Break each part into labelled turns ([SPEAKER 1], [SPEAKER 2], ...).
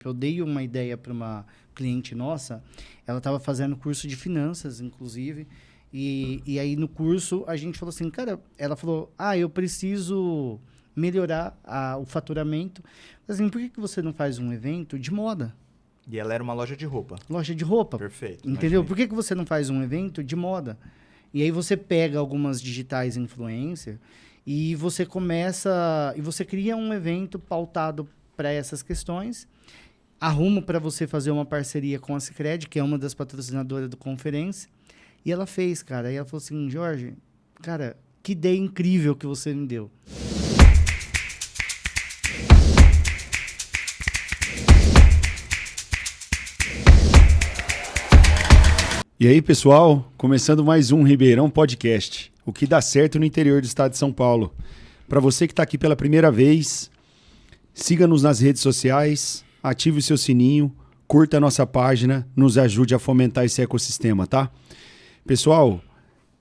[SPEAKER 1] Eu dei uma ideia para uma cliente nossa, ela estava fazendo curso de finanças, inclusive, e aí no curso a gente falou assim, cara, ela falou, eu preciso melhorar o faturamento. Assim, por que você não faz um evento de moda?
[SPEAKER 2] E ela era uma loja de roupa.
[SPEAKER 1] Loja de roupa.
[SPEAKER 2] Perfeito.
[SPEAKER 1] Entendeu? Por que você não faz um evento de moda? E aí você pega algumas digitais influencer e você começa... E você cria um evento pautado para essas questões. Arrumo para você fazer uma parceria com a Sicredi, que é uma das patrocinadoras do Conferência. E ela fez, cara. E ela falou assim, Jorge, cara, que ideia incrível que você me deu.
[SPEAKER 3] E aí, pessoal, começando mais um Ribeirão Podcast, o que dá certo no interior do estado de São Paulo. Para você que está aqui pela primeira vez, siga-nos nas redes sociais, ative o seu sininho, curta a nossa página, nos ajude a fomentar esse ecossistema, tá? Pessoal,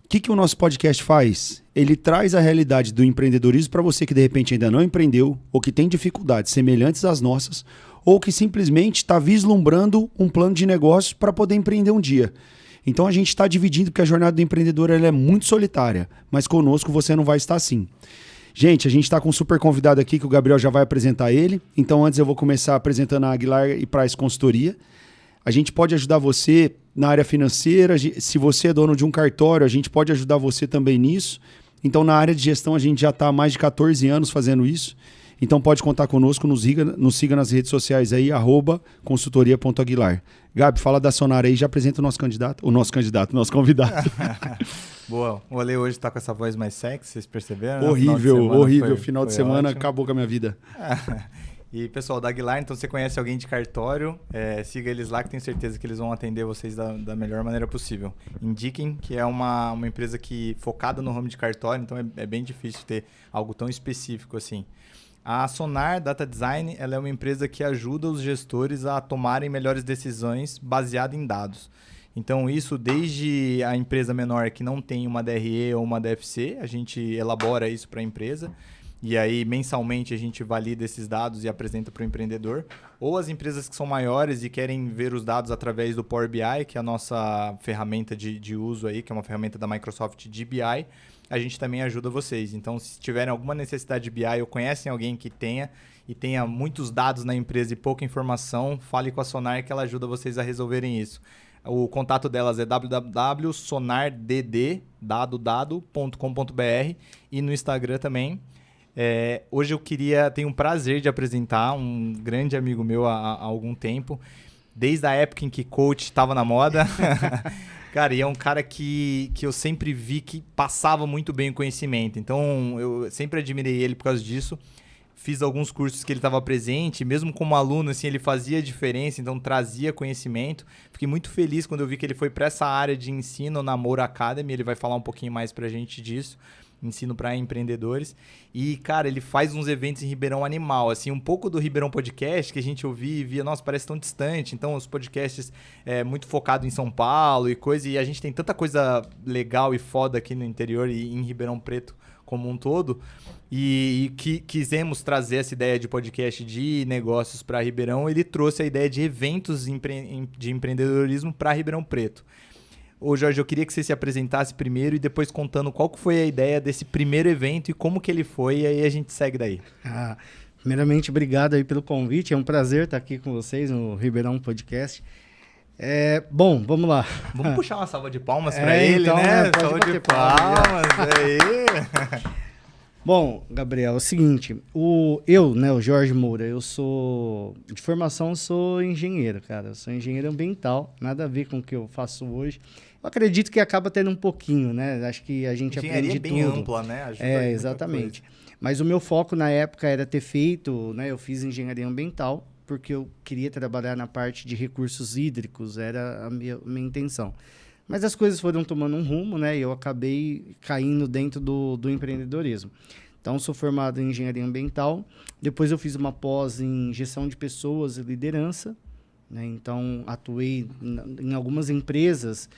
[SPEAKER 3] o que o nosso podcast faz? Ele traz a realidade do empreendedorismo para você que de repente ainda não empreendeu, ou que tem dificuldades semelhantes às nossas, ou que simplesmente está vislumbrando um plano de negócio para poder empreender um dia. Então a gente está dividindo porque a jornada do empreendedor ela é muito solitária, mas conosco você não vai estar assim. Gente, a gente está com um super convidado aqui que o Gabriel já vai apresentar ele. Então antes eu vou começar apresentando a Aguilar e Price Consultoria. A gente pode ajudar você na área financeira, se você é dono de um cartório, a gente pode ajudar você também nisso. Então na área de gestão a gente já está há mais de 14 anos fazendo isso. Então pode contar conosco, nos siga nas redes sociais aí, @consultoria.aguilar. Gabi, fala da Sonar aí, já apresenta o nosso convidado.
[SPEAKER 2] Boa, o Ale hoje tá com essa voz mais sexy, vocês perceberam?
[SPEAKER 3] Horrível, final de semana
[SPEAKER 2] ótimo.
[SPEAKER 3] Acabou com a minha vida.
[SPEAKER 2] E pessoal, da Aguilar, então você conhece alguém de cartório, siga eles lá que tenho certeza que eles vão atender vocês da melhor maneira possível. Indiquem que é uma empresa que focada no ramo de cartório, então é bem difícil ter algo tão específico assim. A Sonar Data Design ela é uma empresa que ajuda os gestores a tomarem melhores decisões baseado em dados. Então isso desde a empresa menor que não tem uma DRE ou uma DFC, a gente elabora isso para a empresa e aí mensalmente a gente valida esses dados e apresenta para o empreendedor. Ou as empresas que são maiores e querem ver os dados através do Power BI, que é a nossa ferramenta de uso aí, que é uma ferramenta da Microsoft de BI, a gente também ajuda vocês. Então, se tiverem alguma necessidade de BI ou conhecem alguém que tenha muitos dados na empresa e pouca informação, fale com a Sonar que ela ajuda vocês a resolverem isso. O contato delas é www.sonardd.com.br e no Instagram também. Hoje tenho um prazer de apresentar um grande amigo meu há algum tempo, desde a época em que coach estava na moda. Cara, e é um cara que eu sempre vi que passava muito bem o conhecimento. Então, eu sempre admirei ele por causa disso. Fiz alguns cursos que ele estava presente. Mesmo como aluno, assim, ele fazia diferença, então trazia conhecimento. Fiquei muito feliz quando eu vi que ele foi para essa área de ensino na Moura Academy. Ele vai falar um pouquinho mais para a gente disso. Ensino para empreendedores. E, cara, ele faz uns eventos em Ribeirão animal. Assim, um pouco do Ribeirão Podcast que a gente ouvia e via, nossa, parece tão distante. Então, os podcasts muito focados em São Paulo e coisa. E a gente tem tanta coisa legal e foda aqui no interior e em Ribeirão Preto como um todo. E que quisemos trazer essa ideia de podcast de negócios para Ribeirão. Ele trouxe a ideia de eventos de empreendedorismo para Ribeirão Preto. Ô Jorge, eu queria que você se apresentasse primeiro e depois contando qual que foi a ideia desse primeiro evento e como que ele foi, e aí a gente segue daí.
[SPEAKER 1] Primeiramente, obrigado aí pelo convite, é um prazer estar aqui com vocês no Ribeirão Podcast. Bom, vamos lá.
[SPEAKER 2] Vamos puxar uma salva de palmas para ele,
[SPEAKER 1] então,
[SPEAKER 2] né?
[SPEAKER 1] Salva de
[SPEAKER 2] palmas aí.
[SPEAKER 1] Bom, Gabriel, é o seguinte, o Jorge Moura, de formação, sou engenheiro, cara. Eu sou engenheiro ambiental, nada a ver com o que eu faço hoje. Eu acredito que acaba tendo um pouquinho, né? Acho que a gente aprende tudo.
[SPEAKER 2] Engenharia é bem ampla, né?
[SPEAKER 1] Ajuda exatamente. Mas o meu foco na época era ter feito, né? Eu fiz engenharia ambiental porque eu queria trabalhar na parte de recursos hídricos, era a minha intenção. Mas as coisas foram tomando um rumo, né? E eu acabei caindo dentro do empreendedorismo. Então, sou formado em engenharia ambiental. Depois eu fiz uma pós em gestão de pessoas e liderança. Né? Então, atuei em algumas empresas,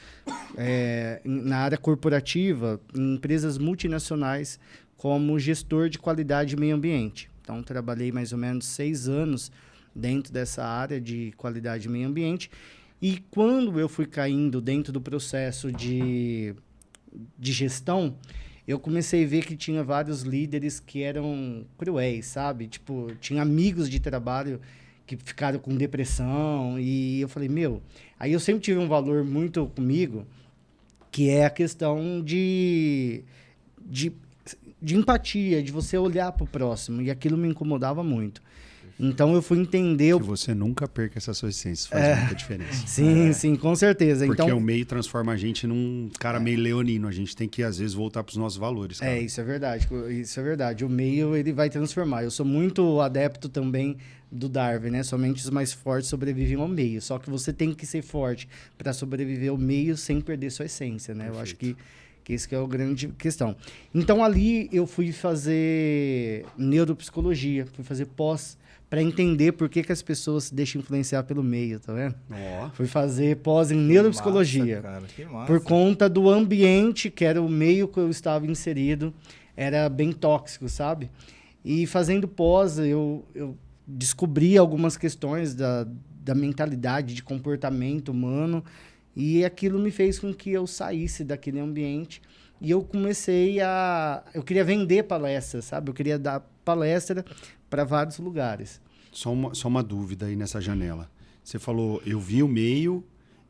[SPEAKER 1] na área corporativa, em empresas multinacionais, como gestor de qualidade e meio ambiente. Então, trabalhei mais ou menos 6 anos dentro dessa área de qualidade e meio ambiente. E quando eu fui caindo dentro do processo de gestão, eu comecei a ver que tinha vários líderes que eram cruéis, sabe? Tipo, tinha amigos de trabalho que ficaram com depressão. E eu falei, Aí eu sempre tive um valor muito comigo, que é a questão de empatia, de você olhar para o próximo. E aquilo me incomodava muito. Então eu fui entender...
[SPEAKER 3] Que você nunca perca essa sua essência, faz muita diferença.
[SPEAKER 1] Sim, com certeza.
[SPEAKER 3] Porque
[SPEAKER 1] então,
[SPEAKER 3] o meio transforma a gente num cara meio leonino. A gente tem que, às vezes, voltar para os nossos valores. Cara.
[SPEAKER 1] Isso é verdade. O meio, ele vai transformar. Eu sou muito adepto também do Darwin, né? Somente os mais fortes sobrevivem ao meio. Só que você tem que ser forte para sobreviver ao meio sem perder sua essência, né? Perfeito. Eu acho que isso que é a grande questão. Então, ali eu fui fazer neuropsicologia, fui fazer para entender por que as pessoas se deixam influenciar pelo meio, tá vendo? Fui fazer pós em neuropsicologia.
[SPEAKER 2] Massa, cara, que massa.
[SPEAKER 1] Por conta do ambiente, que era o meio que eu estava inserido, era bem tóxico, sabe? E fazendo pós, eu descobri algumas questões da mentalidade, de comportamento humano, e aquilo me fez com que eu saísse daquele ambiente. E eu comecei eu queria vender palestras, sabe? Eu queria dar palestra para vários lugares.
[SPEAKER 3] Só uma dúvida aí nessa janela. Você falou, eu vi o meio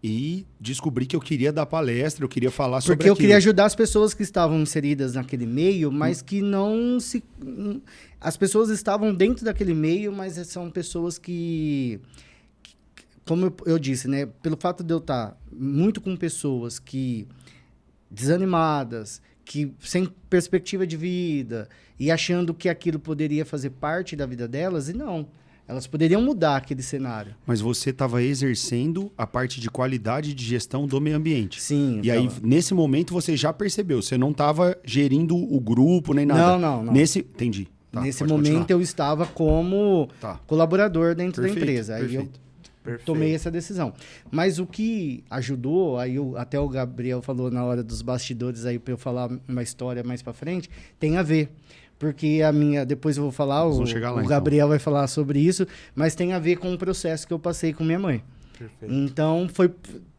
[SPEAKER 3] e descobri que eu queria dar palestra, eu queria falar sobre
[SPEAKER 1] aquilo. Porque eu queria ajudar as pessoas que estavam inseridas naquele meio, mas que não se... As pessoas estavam dentro daquele meio, mas são pessoas que como eu disse, né? Pelo fato de eu estar muito com pessoas que... desanimadas, que sem perspectiva de vida e achando que aquilo poderia fazer parte da vida delas, e não. Elas poderiam mudar aquele cenário.
[SPEAKER 3] Mas você estava exercendo a parte de qualidade de gestão do meio ambiente.
[SPEAKER 1] Sim.
[SPEAKER 3] E aí, nesse momento, você já percebeu. Você não estava gerindo o grupo nem nada.
[SPEAKER 1] Não.
[SPEAKER 3] Entendi.
[SPEAKER 1] Tá, nesse momento, continuar. Eu estava como colaborador dentro
[SPEAKER 3] Perfeito,
[SPEAKER 1] da empresa. Aí eu tomei essa decisão. Mas o que ajudou, até o Gabriel falou na hora dos bastidores aí para eu falar uma história mais para frente, tem a ver. Porque depois eu vou falar, o Gabriel vai falar sobre isso, mas tem a ver com o processo que eu passei com minha mãe.
[SPEAKER 2] Perfeito.
[SPEAKER 1] Então,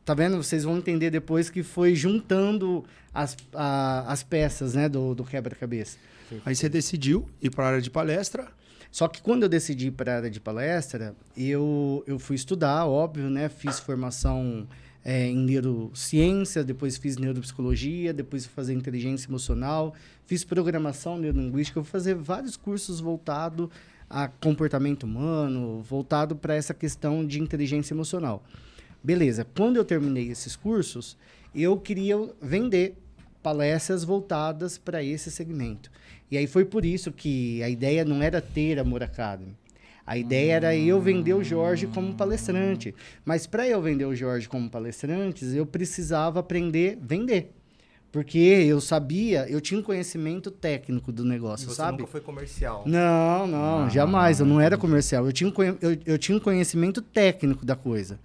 [SPEAKER 1] tá vendo? Vocês vão entender depois que foi juntando as peças, né, do quebra-cabeça.
[SPEAKER 3] Aí você decidiu ir para a área de palestra.
[SPEAKER 1] Só que quando eu decidi ir para a área de palestra, eu fui estudar, óbvio, né? Fiz formação em neurociência, depois fiz neuropsicologia, depois fui fazer inteligência emocional, fiz programação neurolinguística, eu fui fazer vários cursos voltados a comportamento humano, voltado para essa questão de inteligência emocional. Beleza, quando eu terminei esses cursos, eu queria vender palestras voltadas para esse segmento. E aí foi por isso que a ideia não era ter a Moura Academy. A ideia era eu vender o Jorge como palestrante. Mas para eu vender o Jorge como palestrante, eu precisava aprender a vender. Porque eu tinha um conhecimento técnico do negócio,
[SPEAKER 2] você
[SPEAKER 1] sabe?
[SPEAKER 2] Nunca foi comercial.
[SPEAKER 1] Não, jamais. Eu não era comercial. Eu tinha um conhecimento técnico da coisa.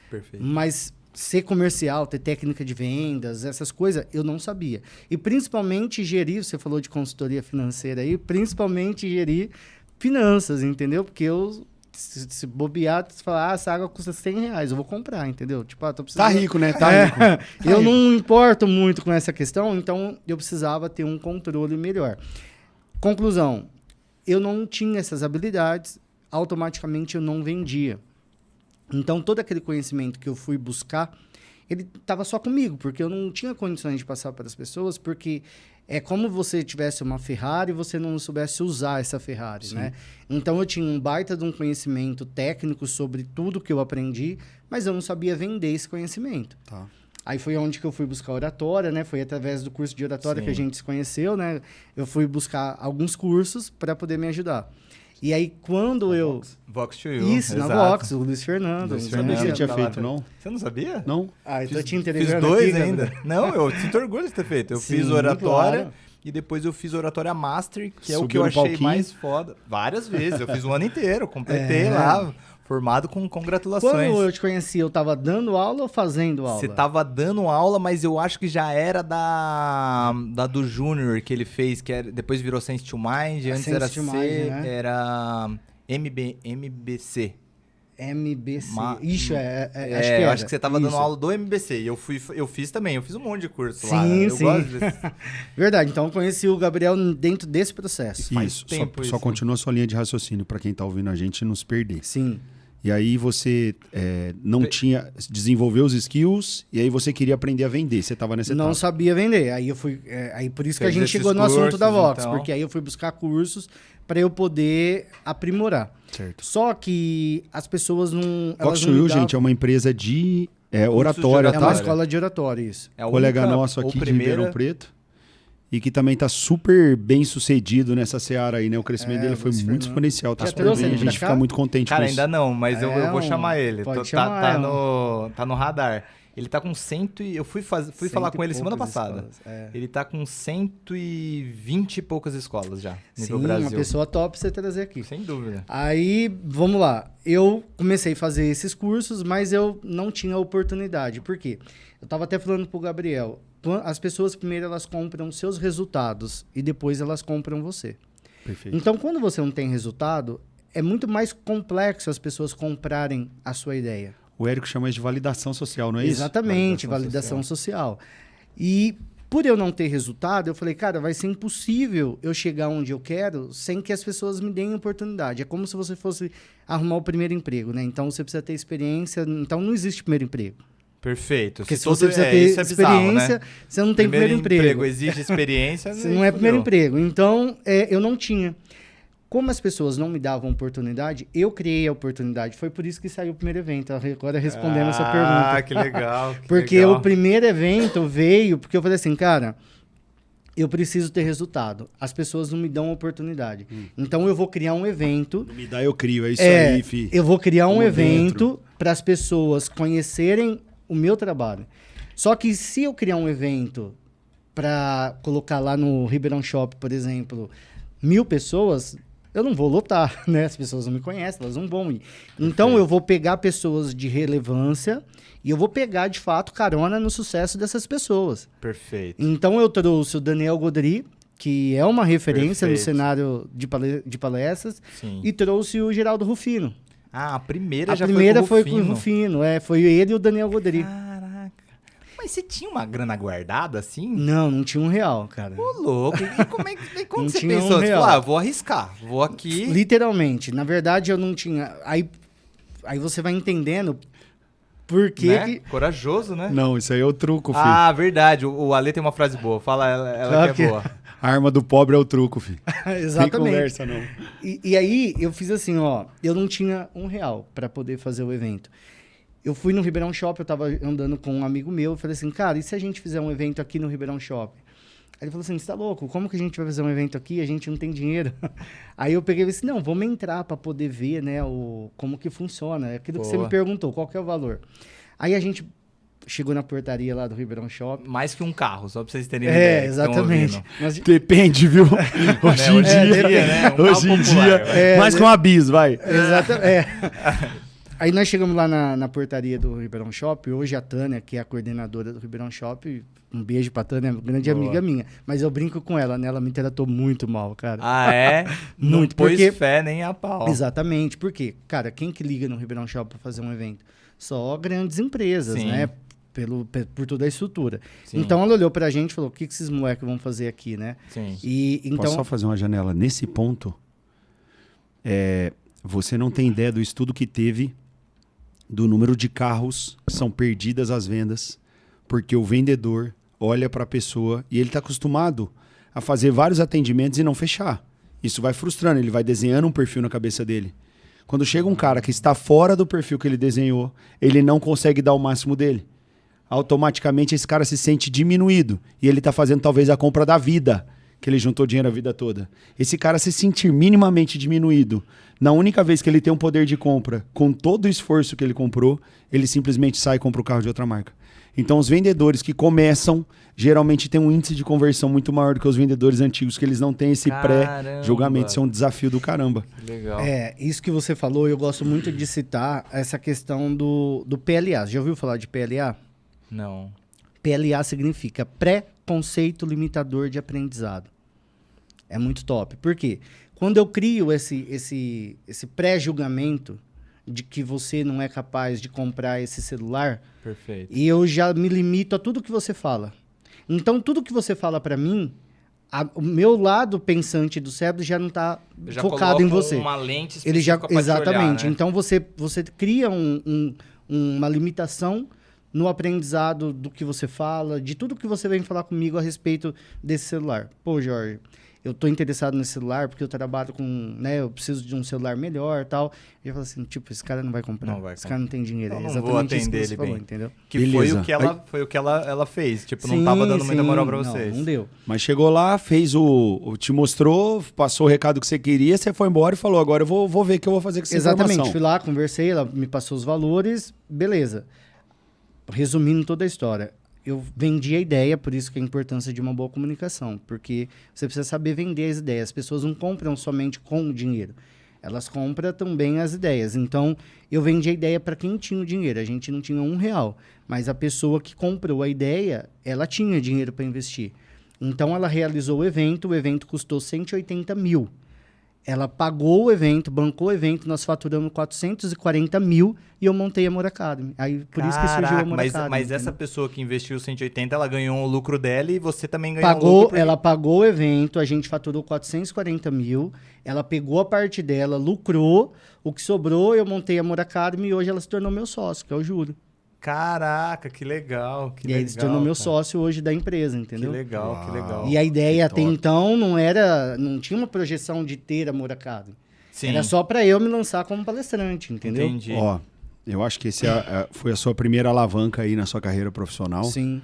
[SPEAKER 2] Perfeito.
[SPEAKER 1] Mas ser comercial, ter técnica de vendas, essas coisas, eu não sabia. E principalmente gerir, você falou de consultoria financeira aí, principalmente gerir finanças, entendeu? Porque se bobear, se falar, essa água custa R$100, eu vou comprar, entendeu? Tipo, tô precisando...
[SPEAKER 3] Tá rico, né?
[SPEAKER 1] Rico. Eu não importo muito com essa questão, então eu precisava ter um controle melhor. Conclusão, eu não tinha essas habilidades, automaticamente eu não vendia. Então, todo aquele conhecimento que eu fui buscar, ele estava só comigo, porque eu não tinha condições de passar para as pessoas, porque é como você tivesse uma Ferrari e você não soubesse usar essa Ferrari,
[SPEAKER 3] Sim.
[SPEAKER 1] né? Então, eu tinha um baita de um conhecimento técnico sobre tudo que eu aprendi, mas eu não sabia vender esse conhecimento.
[SPEAKER 3] Tá.
[SPEAKER 1] Aí foi onde que eu fui buscar oratória, né? Foi através do curso de oratória
[SPEAKER 2] Sim.
[SPEAKER 1] que a gente se conheceu, né? Eu fui buscar alguns cursos para poder me ajudar. E aí, quando
[SPEAKER 2] Vox to You.
[SPEAKER 1] Isso,
[SPEAKER 2] exato.
[SPEAKER 1] na Vox, o Luiz Fernando.
[SPEAKER 3] Luiz Fernando você tinha feito, não?
[SPEAKER 2] Você não sabia?
[SPEAKER 3] Não?
[SPEAKER 1] Ah, então eu tinha
[SPEAKER 2] Fiz
[SPEAKER 1] entregando
[SPEAKER 2] 2
[SPEAKER 1] aqui,
[SPEAKER 2] ainda.
[SPEAKER 1] Gabriel.
[SPEAKER 2] Não, eu sinto orgulho de ter feito. Eu
[SPEAKER 1] Sim,
[SPEAKER 2] fiz oratória
[SPEAKER 1] claro.
[SPEAKER 2] e depois eu fiz oratória master, que é o
[SPEAKER 3] Subiu
[SPEAKER 2] que eu
[SPEAKER 3] no
[SPEAKER 2] achei
[SPEAKER 3] palquinho.
[SPEAKER 2] mais foda. Várias vezes. Eu fiz um ano inteiro, completei lá, formado com congratulações.
[SPEAKER 1] Quando eu te conheci, eu tava dando aula ou fazendo aula?
[SPEAKER 2] Você tava dando aula, mas eu acho que já era da do Júnior que ele fez, que era, depois virou Sense to Mind, antes
[SPEAKER 1] Sense
[SPEAKER 2] era
[SPEAKER 1] to
[SPEAKER 2] C,
[SPEAKER 1] Mind, né?
[SPEAKER 2] era MBC.
[SPEAKER 1] MBC.
[SPEAKER 2] Ma-
[SPEAKER 1] Ixi, acho que
[SPEAKER 2] eu
[SPEAKER 1] era.
[SPEAKER 2] acho que você tava dando
[SPEAKER 1] Isso.
[SPEAKER 2] aula do MBC. E eu fiz também, eu fiz um monte de curso
[SPEAKER 1] Sim,
[SPEAKER 2] lá. Eu
[SPEAKER 1] sim.
[SPEAKER 2] gosto desse...
[SPEAKER 1] Verdade, então eu conheci o Gabriel dentro desse processo.
[SPEAKER 2] Faz
[SPEAKER 3] Isso,
[SPEAKER 2] tempo
[SPEAKER 3] só
[SPEAKER 2] isso.
[SPEAKER 3] continua a sua linha de raciocínio para quem tá ouvindo a gente não se perder.
[SPEAKER 1] Sim.
[SPEAKER 3] E aí você não tinha, desenvolveu os skills e aí você queria aprender a vender. Você estava nessa
[SPEAKER 1] Não
[SPEAKER 3] etapa.
[SPEAKER 1] sabia vender. Aí eu fui. Aí por isso que a
[SPEAKER 2] Fez
[SPEAKER 1] gente
[SPEAKER 2] esses
[SPEAKER 1] chegou no assunto da
[SPEAKER 2] cursos,
[SPEAKER 1] Vox,
[SPEAKER 2] então.
[SPEAKER 1] porque aí eu fui buscar cursos para eu poder aprimorar.
[SPEAKER 3] Certo.
[SPEAKER 1] Só que as pessoas não.
[SPEAKER 3] Vox
[SPEAKER 1] elas
[SPEAKER 3] to
[SPEAKER 1] não
[SPEAKER 3] You,
[SPEAKER 1] lidavam-
[SPEAKER 3] gente, é uma empresa de oratória,
[SPEAKER 1] É
[SPEAKER 2] oratória.
[SPEAKER 1] uma
[SPEAKER 3] tá?
[SPEAKER 1] escola de oratório, isso.
[SPEAKER 2] É a
[SPEAKER 3] Colega
[SPEAKER 2] única
[SPEAKER 3] nosso
[SPEAKER 2] ou
[SPEAKER 3] aqui de
[SPEAKER 2] primeira-
[SPEAKER 3] Ribeirão Preto. E que também está super bem sucedido nessa seara aí, né? O crescimento dele foi
[SPEAKER 1] Luiz
[SPEAKER 3] muito
[SPEAKER 1] Fernando.
[SPEAKER 3] exponencial, tá
[SPEAKER 1] Já
[SPEAKER 3] super
[SPEAKER 1] trouxe
[SPEAKER 3] bem. A
[SPEAKER 1] ele pra
[SPEAKER 3] gente
[SPEAKER 1] cá?
[SPEAKER 3] fica muito contente
[SPEAKER 2] Cara,
[SPEAKER 3] com isso.
[SPEAKER 2] ainda não, mas eu
[SPEAKER 1] É
[SPEAKER 2] vou
[SPEAKER 1] um-
[SPEAKER 2] chamar ele.
[SPEAKER 1] pode
[SPEAKER 2] Tá-
[SPEAKER 1] chamar,
[SPEAKER 2] tá no radar. Ele tá com 100 e... Eu fui falar com ele semana passada. Ele tá com 120 e poucas escolas já, nível
[SPEAKER 1] Sim,
[SPEAKER 2] Brasil.
[SPEAKER 1] uma pessoa top você trazer aqui.
[SPEAKER 2] Sem dúvida.
[SPEAKER 1] Aí, vamos lá. Eu comecei a fazer esses cursos, mas eu não tinha oportunidade. Por quê? Eu estava até falando pro Gabriel. As pessoas primeiro elas compram seus resultados e depois elas compram você.
[SPEAKER 3] Perfeito.
[SPEAKER 1] Então, quando você não tem resultado, é muito mais complexo as pessoas comprarem a sua ideia.
[SPEAKER 3] O Érico chama isso de validação social, não é isso?
[SPEAKER 1] Exatamente, validação social. E por eu não ter resultado, eu falei, cara, vai ser impossível eu chegar onde eu quero sem que as pessoas me deem oportunidade. É como se você fosse arrumar o primeiro emprego, né? Então você precisa ter experiência, então não existe primeiro emprego.
[SPEAKER 2] Perfeito.
[SPEAKER 1] Porque se você precisa ter
[SPEAKER 2] isso é bizarro,
[SPEAKER 1] experiência,
[SPEAKER 2] né?
[SPEAKER 1] você não tem primeiro emprego.
[SPEAKER 2] exige experiência.
[SPEAKER 1] Você não é primeiro emprego. Então, eu não tinha. Como as pessoas não me davam oportunidade, eu criei a oportunidade. Foi por isso que saiu o primeiro evento. Agora respondendo essa pergunta.
[SPEAKER 2] Ah, que legal. que
[SPEAKER 1] Porque
[SPEAKER 2] legal.
[SPEAKER 1] o primeiro evento veio porque eu falei assim, cara, eu preciso ter resultado. As pessoas não me dão oportunidade. Então eu vou criar um evento.
[SPEAKER 3] Me dá, eu crio. É isso aí, fi.
[SPEAKER 1] Eu vou criar um
[SPEAKER 3] Tamo
[SPEAKER 1] evento para as pessoas conhecerem o meu trabalho. Só que se eu criar um evento para colocar lá no Ribeirão Shop, por exemplo, 1.000 pessoas, eu não vou lotar, né? As pessoas não me conhecem, elas não vão ir. Então eu vou pegar pessoas de relevância e eu vou pegar, de fato, carona no sucesso dessas pessoas.
[SPEAKER 2] Perfeito.
[SPEAKER 1] Então eu trouxe o Daniel Godry, que é uma referência no
[SPEAKER 2] Perfeito.
[SPEAKER 1] cenário de palestras,
[SPEAKER 2] Sim.
[SPEAKER 1] e trouxe o Geraldo Rufino.
[SPEAKER 2] Ah, a primeira
[SPEAKER 1] A
[SPEAKER 2] já
[SPEAKER 1] primeira
[SPEAKER 2] foi
[SPEAKER 1] foi
[SPEAKER 2] com o
[SPEAKER 1] com o Rufino, foi ele e o Daniel Godry.
[SPEAKER 2] Caraca. Mas você tinha uma grana guardada assim?
[SPEAKER 1] Não tinha um R$1, cara.
[SPEAKER 2] Ô, louco. E como é que quando
[SPEAKER 1] Não
[SPEAKER 2] você
[SPEAKER 1] tinha
[SPEAKER 2] pensou?
[SPEAKER 1] um
[SPEAKER 2] Você
[SPEAKER 1] real.
[SPEAKER 2] falou, vou arriscar. Vou aqui.
[SPEAKER 1] Literalmente. Na verdade, eu não tinha. Aí você vai entendendo por que
[SPEAKER 2] Né?
[SPEAKER 1] que...
[SPEAKER 2] Corajoso, né?
[SPEAKER 3] Não, isso aí é o truco, filho.
[SPEAKER 2] Ah, verdade. O Ale tem uma frase boa. Fala ela
[SPEAKER 1] Claro
[SPEAKER 2] que é
[SPEAKER 1] que-
[SPEAKER 2] boa.
[SPEAKER 3] A arma do pobre é o truco, filho. Tem
[SPEAKER 1] Exatamente.
[SPEAKER 3] conversa, não.
[SPEAKER 1] E aí, eu fiz assim, ó. Eu não tinha R$1 para poder fazer o evento. Eu fui no Ribeirão Shop, eu tava andando com um amigo meu. Eu falei assim, cara, e se a gente fizer um evento aqui no Ribeirão Shop? Aí ele falou assim, você tá louco? Como que a gente vai fazer um evento aqui? A gente não tem dinheiro. Aí eu peguei e falei assim, não, vamos entrar para poder ver, né, como que funciona. É aquilo que você
[SPEAKER 2] Boa.
[SPEAKER 1] me perguntou, qual que é o valor? Aí a gente chegou na portaria lá do Ribeirão Shop.
[SPEAKER 2] Mais que um carro, só pra vocês terem uma ideia. que estão
[SPEAKER 1] Exatamente.
[SPEAKER 2] ouvindo.
[SPEAKER 1] Nós-
[SPEAKER 3] Depende, viu? Hoje em
[SPEAKER 2] Hoje em
[SPEAKER 3] dia,
[SPEAKER 2] dia, né? Um carro
[SPEAKER 3] hoje em
[SPEAKER 2] popular,
[SPEAKER 3] dia,
[SPEAKER 2] vai.
[SPEAKER 3] mais com a bis, vai.
[SPEAKER 1] Exatamente. Aí nós chegamos lá na portaria do Ribeirão Shop. Hoje a Tânia, que é a coordenadora do Ribeirão Shop, um beijo pra Tânia, grande
[SPEAKER 2] Boa.
[SPEAKER 1] amiga minha. Mas eu brinco com ela, né? Ela me tratou muito mal, cara.
[SPEAKER 2] Ah, é? Não
[SPEAKER 1] Muito,
[SPEAKER 2] pôs
[SPEAKER 1] porque-
[SPEAKER 2] fé nem a pau.
[SPEAKER 1] Exatamente. Por quê? Cara, quem que liga no Ribeirão Shop pra fazer um evento? Só grandes empresas,
[SPEAKER 2] Sim.
[SPEAKER 1] né? Por toda a estrutura.
[SPEAKER 2] Sim.
[SPEAKER 1] Então ela olhou pra gente e falou: o que esses moleques vão fazer aqui, né?
[SPEAKER 2] Sim.
[SPEAKER 1] E então.
[SPEAKER 3] Posso só fazer uma janela? Nesse ponto, você não tem ideia do estudo que teve do número de carros que são perdidas às vendas, porque o vendedor olha para a pessoa e ele está acostumado a fazer vários atendimentos e não fechar. Isso vai frustrando, ele vai desenhando um perfil na cabeça dele. Quando chega um cara que está fora do perfil que ele desenhou, ele não consegue dar o máximo dele. Automaticamente esse cara se sente diminuído e ele está fazendo talvez a compra da vida, que ele juntou dinheiro a vida toda. Esse cara se sentir minimamente diminuído, na única vez que ele tem um poder de compra, com todo o esforço que ele comprou, ele simplesmente sai e compra o carro de outra marca. Então os vendedores que começam, geralmente têm um índice de conversão muito maior do que os vendedores antigos, que eles não têm esse pré-julgamento. Isso é um desafio do caramba.
[SPEAKER 2] Legal.
[SPEAKER 1] Isso que você falou, eu gosto muito de citar essa questão do PLA. Já ouviu falar de PLA?
[SPEAKER 2] Não.
[SPEAKER 1] PLA significa pré-conceito limitador de aprendizado. É muito top. Por quê? Quando eu crio esse pré-julgamento, de que você não é capaz de comprar esse celular,
[SPEAKER 2] Perfeito.
[SPEAKER 1] e eu já me limito a tudo que você fala. Então, tudo que você fala para mim, o meu lado pensante do cérebro já não está focado em você.
[SPEAKER 2] Uma lente
[SPEAKER 1] Ele já
[SPEAKER 2] específica pra te
[SPEAKER 1] exatamente.
[SPEAKER 2] olhar, né?
[SPEAKER 1] Então você cria uma limitação no aprendizado do que você fala, de tudo que você vem falar comigo a respeito desse celular. Pô, Jorge, eu tô interessado nesse celular porque eu trabalho com, né, eu preciso de um celular melhor e tal. E eu falo assim, tipo, esse cara não vai comprar.
[SPEAKER 2] Não vai
[SPEAKER 1] Esse cara não tem dinheiro.
[SPEAKER 2] Então,
[SPEAKER 1] É
[SPEAKER 2] não vou
[SPEAKER 1] exatamente isso que
[SPEAKER 2] atender
[SPEAKER 1] você
[SPEAKER 2] ele
[SPEAKER 1] falou,
[SPEAKER 2] bem.
[SPEAKER 1] entendeu?
[SPEAKER 2] Que
[SPEAKER 3] Beleza.
[SPEAKER 2] foi o que ela fez. Tipo, não tava dando muita moral pra vocês.
[SPEAKER 1] Não deu.
[SPEAKER 3] Mas chegou lá, fez te mostrou, passou o recado que você queria, você foi embora e falou, agora eu vou ver o que eu vou fazer com essa
[SPEAKER 1] Exatamente.
[SPEAKER 3] informação.
[SPEAKER 1] Fui lá, conversei, ela me passou os valores, beleza. Resumindo toda a história, eu vendi a ideia, por isso que a importância de uma boa comunicação, porque você precisa saber vender as ideias. As pessoas não compram somente com o dinheiro, elas compram também as ideias. Então, eu vendi a ideia para quem tinha o dinheiro. A gente não tinha R$1, mas a pessoa que comprou a ideia, ela tinha dinheiro para investir. Então, ela realizou o evento custou 180 mil. Ela pagou o evento, bancou o evento, nós faturamos 440 mil e eu montei a Amor Academy. Aí, por isso que surgiu a Amor Academy.
[SPEAKER 2] Mas essa pessoa que investiu 180, ela ganhou o lucro dela e você também ganhou o lucro.
[SPEAKER 1] Ela pagou o evento, a gente faturou 440 mil, ela pegou a parte dela, lucrou, o que sobrou eu montei a Amor Academy e hoje ela se tornou meu sócio, que é o Júlio.
[SPEAKER 2] Caraca, que legal.
[SPEAKER 1] E aí ele se tornou meu sócio hoje da empresa, entendeu?
[SPEAKER 2] Que legal, que legal.
[SPEAKER 1] E a ideia até então não tinha uma projeção de ter Amor Academy.
[SPEAKER 2] Sim.
[SPEAKER 1] Era só para eu me lançar como palestrante, entendeu?
[SPEAKER 2] Entendi.
[SPEAKER 3] Ó, eu acho que esse foi a sua primeira alavanca aí na sua carreira profissional.
[SPEAKER 1] Sim.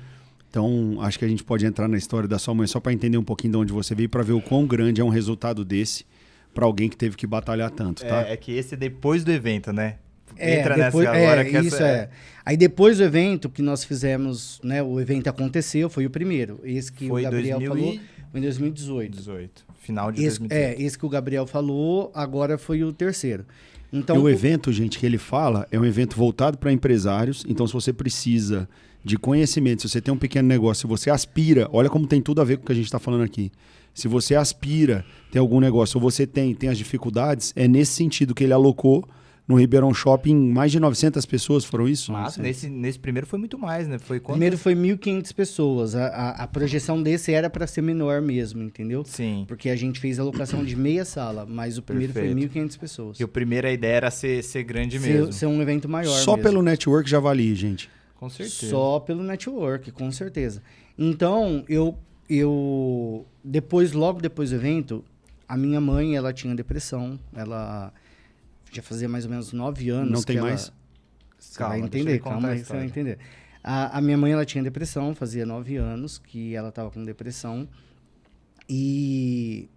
[SPEAKER 3] Então, acho que a gente pode entrar na história da sua mãe só para entender um pouquinho de onde você veio, para ver o quão grande é um resultado desse para alguém que teve que batalhar tanto, tá?
[SPEAKER 2] É que esse é depois do evento, né?
[SPEAKER 1] Entra
[SPEAKER 2] depois, nessa agora que
[SPEAKER 1] isso
[SPEAKER 2] essa
[SPEAKER 1] Aí depois do evento que nós fizemos, né, o evento aconteceu, foi o primeiro. Esse que
[SPEAKER 2] foi
[SPEAKER 1] o Gabriel
[SPEAKER 2] 2000
[SPEAKER 1] falou, foi em 2018.
[SPEAKER 2] Final de 2018.
[SPEAKER 1] Esse que o Gabriel falou, agora foi o terceiro. Então,
[SPEAKER 3] E o evento, gente, que ele fala, é um evento voltado para empresários. Então, se você precisa de conhecimento, se você tem um pequeno negócio, se você aspira, olha como tem tudo a ver com o que a gente está falando aqui. Se você aspira, tem algum negócio, ou você tem as dificuldades, é nesse sentido que ele alocou no Ribeirão Shopping, mais de 900 pessoas, foram isso?
[SPEAKER 2] Mas nesse primeiro foi muito mais, né? Foi quanto?
[SPEAKER 1] Primeiro foi 1.500 pessoas. A projeção desse era para ser menor mesmo, entendeu?
[SPEAKER 2] Sim.
[SPEAKER 1] Porque a gente fez a locação de meia sala, mas o primeiro foi 1.500 pessoas.
[SPEAKER 2] E a primeira ideia era ser grande mesmo.
[SPEAKER 1] Ser um evento maior
[SPEAKER 3] Só
[SPEAKER 1] mesmo.
[SPEAKER 3] pelo network já valia, gente.
[SPEAKER 2] Com certeza.
[SPEAKER 1] Só pelo network, com certeza. Então, logo depois do evento, a minha mãe, ela tinha depressão. Ela já fazia mais ou menos 9 anos.
[SPEAKER 3] Não tem mais?
[SPEAKER 1] Você vai entender, calma aí, você vai entender. A minha mãe, ela tinha depressão, fazia 9 anos que ela estava com depressão. E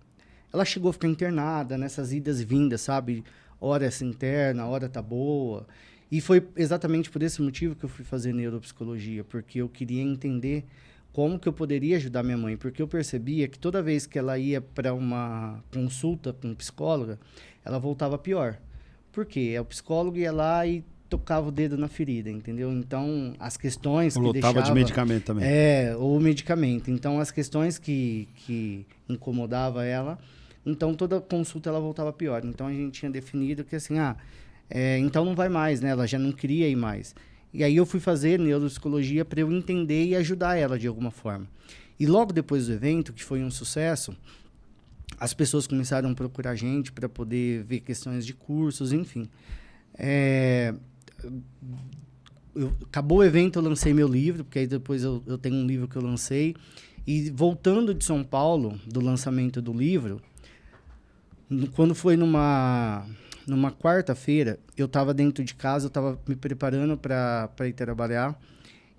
[SPEAKER 1] ela chegou a ficar internada nessas idas e vindas, sabe? Hora se interna, hora tá boa. E foi exatamente por esse motivo que eu fui fazer neuropsicologia, porque eu queria entender como que eu poderia ajudar minha mãe, porque eu percebia que toda vez que ela ia para uma consulta com um psicóloga, ela voltava pior. Por quê? O psicólogo ia lá e tocava o dedo na ferida, entendeu? Então, as questões que
[SPEAKER 3] Lotava de medicamento também.
[SPEAKER 1] ou medicamento. Então, as questões que incomodava ela, então toda consulta ela voltava pior. Então, a gente tinha definido que assim, então não vai mais, né? Ela já não queria ir mais. E aí eu fui fazer neuropsicologia para eu entender e ajudar ela de alguma forma. E logo depois do evento, que foi um sucesso, as pessoas começaram a procurar a gente para poder ver questões de cursos, enfim. Acabou o evento, eu lancei meu livro, porque aí depois eu tenho um livro que eu lancei. E voltando de São Paulo, do lançamento do livro, quando foi numa quarta-feira, eu estava dentro de casa, eu estava me preparando para ir trabalhar.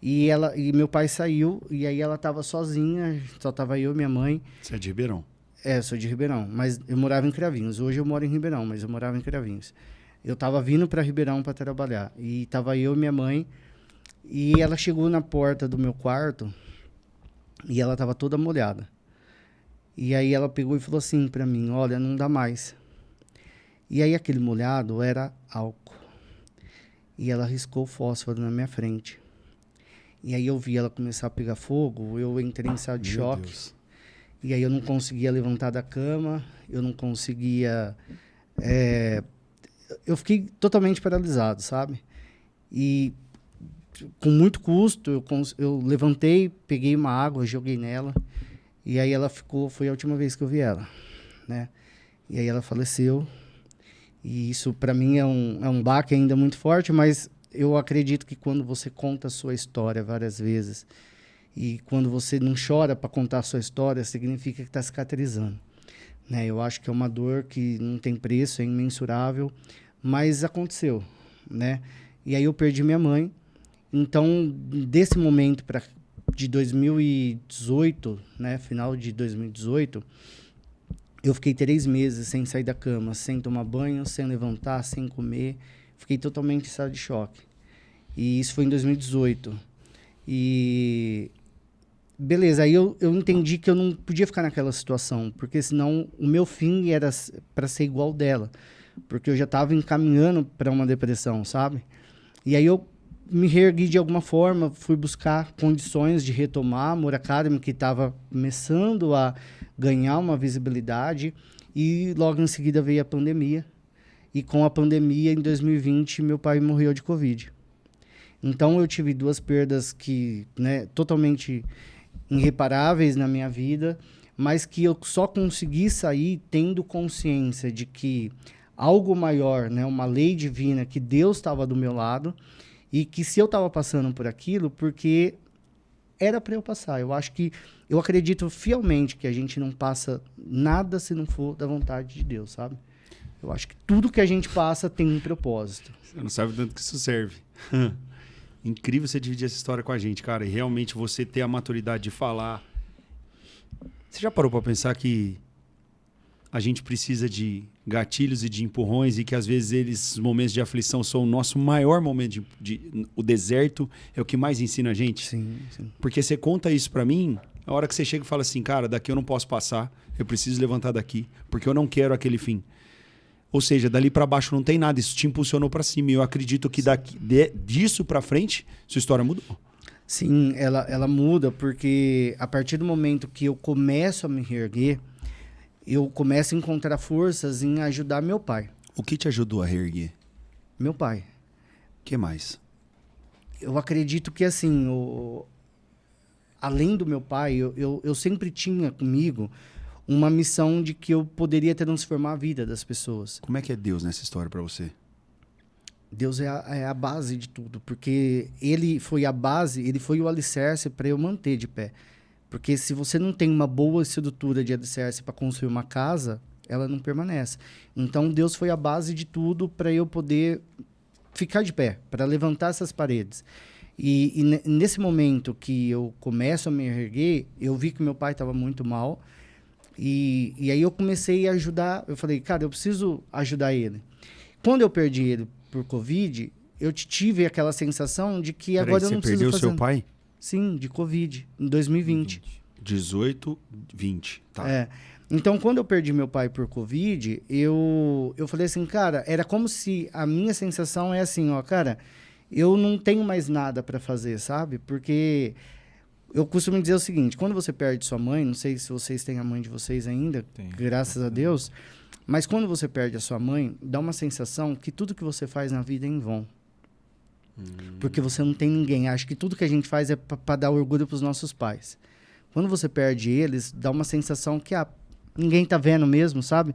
[SPEAKER 1] E meu pai saiu, e aí ela estava sozinha, só estava eu e minha mãe.
[SPEAKER 3] Você é de Ribeirão?
[SPEAKER 1] Eu sou de Ribeirão, mas eu morava em Cravinhos. Hoje eu moro em Ribeirão, mas eu morava em Cravinhos. Eu estava vindo para Ribeirão para trabalhar. E estava eu e minha mãe. E ela chegou na porta do meu quarto e ela estava toda molhada. E aí ela pegou e falou assim para mim, olha, não dá mais. E aí aquele molhado era álcool. E ela riscou o fósforo na minha frente. E aí eu vi ela começar a pegar fogo, eu entrei em estado de choque. Deus. E aí eu não conseguia levantar da cama, eu não conseguia... eu fiquei totalmente paralisado, sabe? E com muito custo, eu levantei, peguei uma água, joguei nela, e aí ela ficou, foi a última vez que eu vi ela, né? E aí ela faleceu, e isso para mim é um baque ainda muito forte, mas eu acredito que quando você conta a sua história várias vezes, e quando você não chora para contar a sua história, significa que está cicatrizando, né? Eu acho que é uma dor que não tem preço, é imensurável, mas aconteceu, né? E aí eu perdi minha mãe. Então, desse momento de 2018, né, final de 2018, eu fiquei 3 meses sem sair da cama, sem tomar banho, sem levantar, sem comer. Fiquei totalmente em estado de choque. E isso foi em 2018. E beleza, aí eu entendi que eu não podia ficar naquela situação, porque senão o meu fim era para ser igual dela, porque eu já estava encaminhando para uma depressão, sabe? E aí eu me reergui de alguma forma, fui buscar condições de retomar a Amor Academy, que estava começando a ganhar uma visibilidade, e logo em seguida veio a pandemia. E com a pandemia, em 2020, meu pai morreu de Covid. Então eu tive 2 perdas que, né, totalmente irreparáveis na minha vida, mas que eu só consegui sair tendo consciência de que algo maior, né, uma lei divina, que Deus estava do meu lado, e que se eu estava passando por aquilo, porque era para eu passar. Eu acredito fielmente que a gente não passa nada se não for da vontade de Deus, sabe? Eu acho que tudo que a gente passa tem um propósito.
[SPEAKER 3] Você não sabe tanto que isso serve. Incrível você dividir essa história com a gente, cara. E realmente você ter a maturidade de falar. Você já parou para pensar que a gente precisa de gatilhos e de empurrões e que às vezes esses momentos de aflição são o nosso maior momento o deserto é o que mais ensina a gente?
[SPEAKER 1] Sim, sim.
[SPEAKER 3] Porque você conta isso para mim, a hora que você chega e fala assim, cara, daqui eu não posso passar, eu preciso levantar daqui, porque eu não quero aquele fim. Ou seja, dali para baixo não tem nada, isso te impulsionou para cima. E eu acredito que disso para frente, sua história mudou.
[SPEAKER 1] Sim, ela muda, porque a partir do momento que eu começo a me reerguer, eu começo a encontrar forças em ajudar meu pai.
[SPEAKER 3] O que te ajudou a reerguer?
[SPEAKER 1] Meu pai.
[SPEAKER 3] O que mais?
[SPEAKER 1] Eu acredito que, assim, além do meu pai, eu sempre tinha comigo uma missão de que eu poderia transformar a vida das pessoas.
[SPEAKER 3] Como é que é Deus nessa história para você?
[SPEAKER 1] Deus é a base de tudo, porque ele foi a base, ele foi o alicerce para eu manter de pé. Porque se você não tem uma boa estrutura de alicerce para construir uma casa, ela não permanece. Então, Deus foi a base de tudo para eu poder ficar de pé, para levantar essas paredes. E nesse momento que eu começo a me erguer, eu vi que meu pai estava muito mal. E aí eu comecei a ajudar. Eu falei, cara, eu preciso ajudar ele. Quando eu perdi ele por Covid, eu tive aquela sensação de que agora eu não preciso fazer...
[SPEAKER 3] Você perdeu seu pai?
[SPEAKER 1] Sim, de Covid, em 2020.
[SPEAKER 3] 18, 20, tá.
[SPEAKER 1] É. Então, quando eu perdi meu pai por Covid, eu falei assim, cara, era como se a minha sensação é assim, ó, cara, eu não tenho mais nada para fazer, sabe? Porque eu costumo dizer o seguinte, quando você perde sua mãe, não sei se vocês têm a mãe de vocês ainda, graças a Deus, mas quando você perde a sua mãe, dá uma sensação que tudo que você faz na vida é em vão. Porque você não tem ninguém. Acho que tudo que a gente faz é para dar orgulho para os nossos pais. Quando você perde eles, dá uma sensação que ninguém tá vendo mesmo, sabe?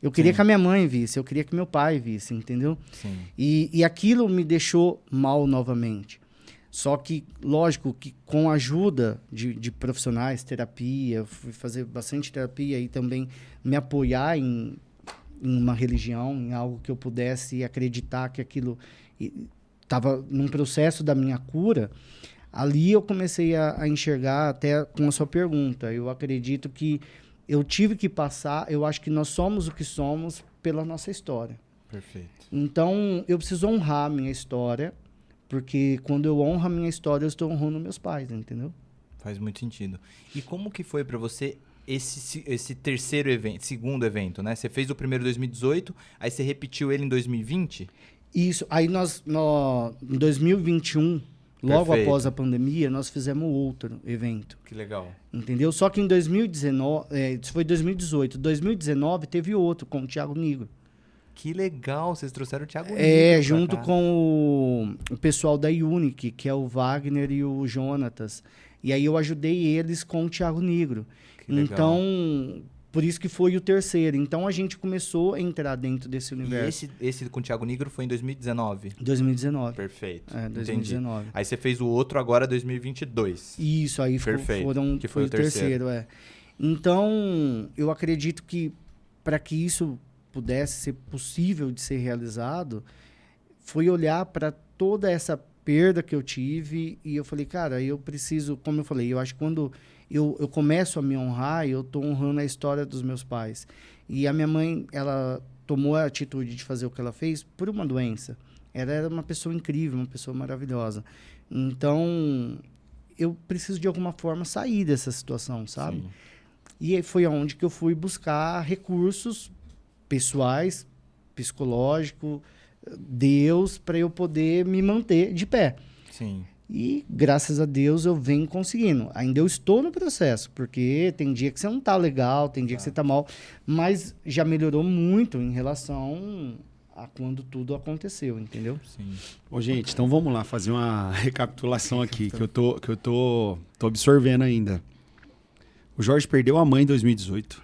[SPEAKER 1] Eu queria que a minha mãe visse, eu queria que meu pai visse, entendeu?
[SPEAKER 2] Sim.
[SPEAKER 1] E aquilo me deixou mal novamente. Só que, lógico, que com a ajuda de profissionais, terapia, eu fui fazer bastante terapia e também me apoiar em uma religião, em algo que eu pudesse acreditar que aquilo estava num processo da minha cura, ali eu comecei a enxergar até com a sua pergunta. Eu acredito que eu tive que passar, eu acho que nós somos o que somos pela nossa história.
[SPEAKER 2] Perfeito.
[SPEAKER 1] Então, eu preciso honrar a minha história, porque quando eu honro a minha história, eu estou honrando meus pais, entendeu?
[SPEAKER 2] Faz muito sentido. E como que foi para você esse terceiro evento, segundo evento, né? Você fez o primeiro em 2018, aí você repetiu ele em 2020?
[SPEAKER 1] Isso. Aí em 2021, logo
[SPEAKER 2] Perfeito.
[SPEAKER 1] após a pandemia, nós fizemos outro evento.
[SPEAKER 2] Que legal.
[SPEAKER 1] Entendeu? Só que em 2019, isso foi 2018. 2019 teve outro com o Thiago Nigro.
[SPEAKER 2] Que legal, vocês trouxeram o Thiago Nigro pra
[SPEAKER 1] Junto
[SPEAKER 2] cá.
[SPEAKER 1] com o pessoal da Unique, que é o Wagner e o Jonatas. E aí eu ajudei eles com o Thiago Nigro.
[SPEAKER 2] Que legal.
[SPEAKER 1] Então, por isso que foi o terceiro. Então a gente começou a entrar dentro desse
[SPEAKER 2] E
[SPEAKER 1] universo.
[SPEAKER 2] esse com o Thiago Nigro foi em 2019?
[SPEAKER 1] 2019.
[SPEAKER 2] Perfeito.
[SPEAKER 1] 2019.
[SPEAKER 2] Aí você fez o outro agora 2022.
[SPEAKER 1] Isso, aí
[SPEAKER 2] Perfeito.
[SPEAKER 1] foi o terceiro. Então, eu acredito que para que isso pudesse ser possível de ser realizado, foi olhar para toda essa perda que eu tive e eu falei, cara, eu preciso, como eu falei, eu acho que quando eu começo a me honrar, eu estou honrando a história dos meus pais. E a minha mãe, ela tomou a atitude de fazer o que ela fez por uma doença. Ela era uma pessoa incrível, uma pessoa maravilhosa. Então, eu preciso de alguma forma sair dessa situação, sabe?
[SPEAKER 2] Sim.
[SPEAKER 1] E aí foi onde que eu fui buscar recursos pessoais, psicológico, Deus, para eu poder me manter de pé.
[SPEAKER 2] Sim.
[SPEAKER 1] E, graças a Deus, eu venho conseguindo. Ainda eu estou no processo, porque tem dia que você não tá legal, tem dia que você tá mal, mas já melhorou muito em relação a quando tudo aconteceu, entendeu?
[SPEAKER 2] Sim.
[SPEAKER 3] Ô, gente, então vamos lá fazer uma recapitulação aqui, que eu tô absorvendo ainda. O Jorge perdeu a mãe em 2018,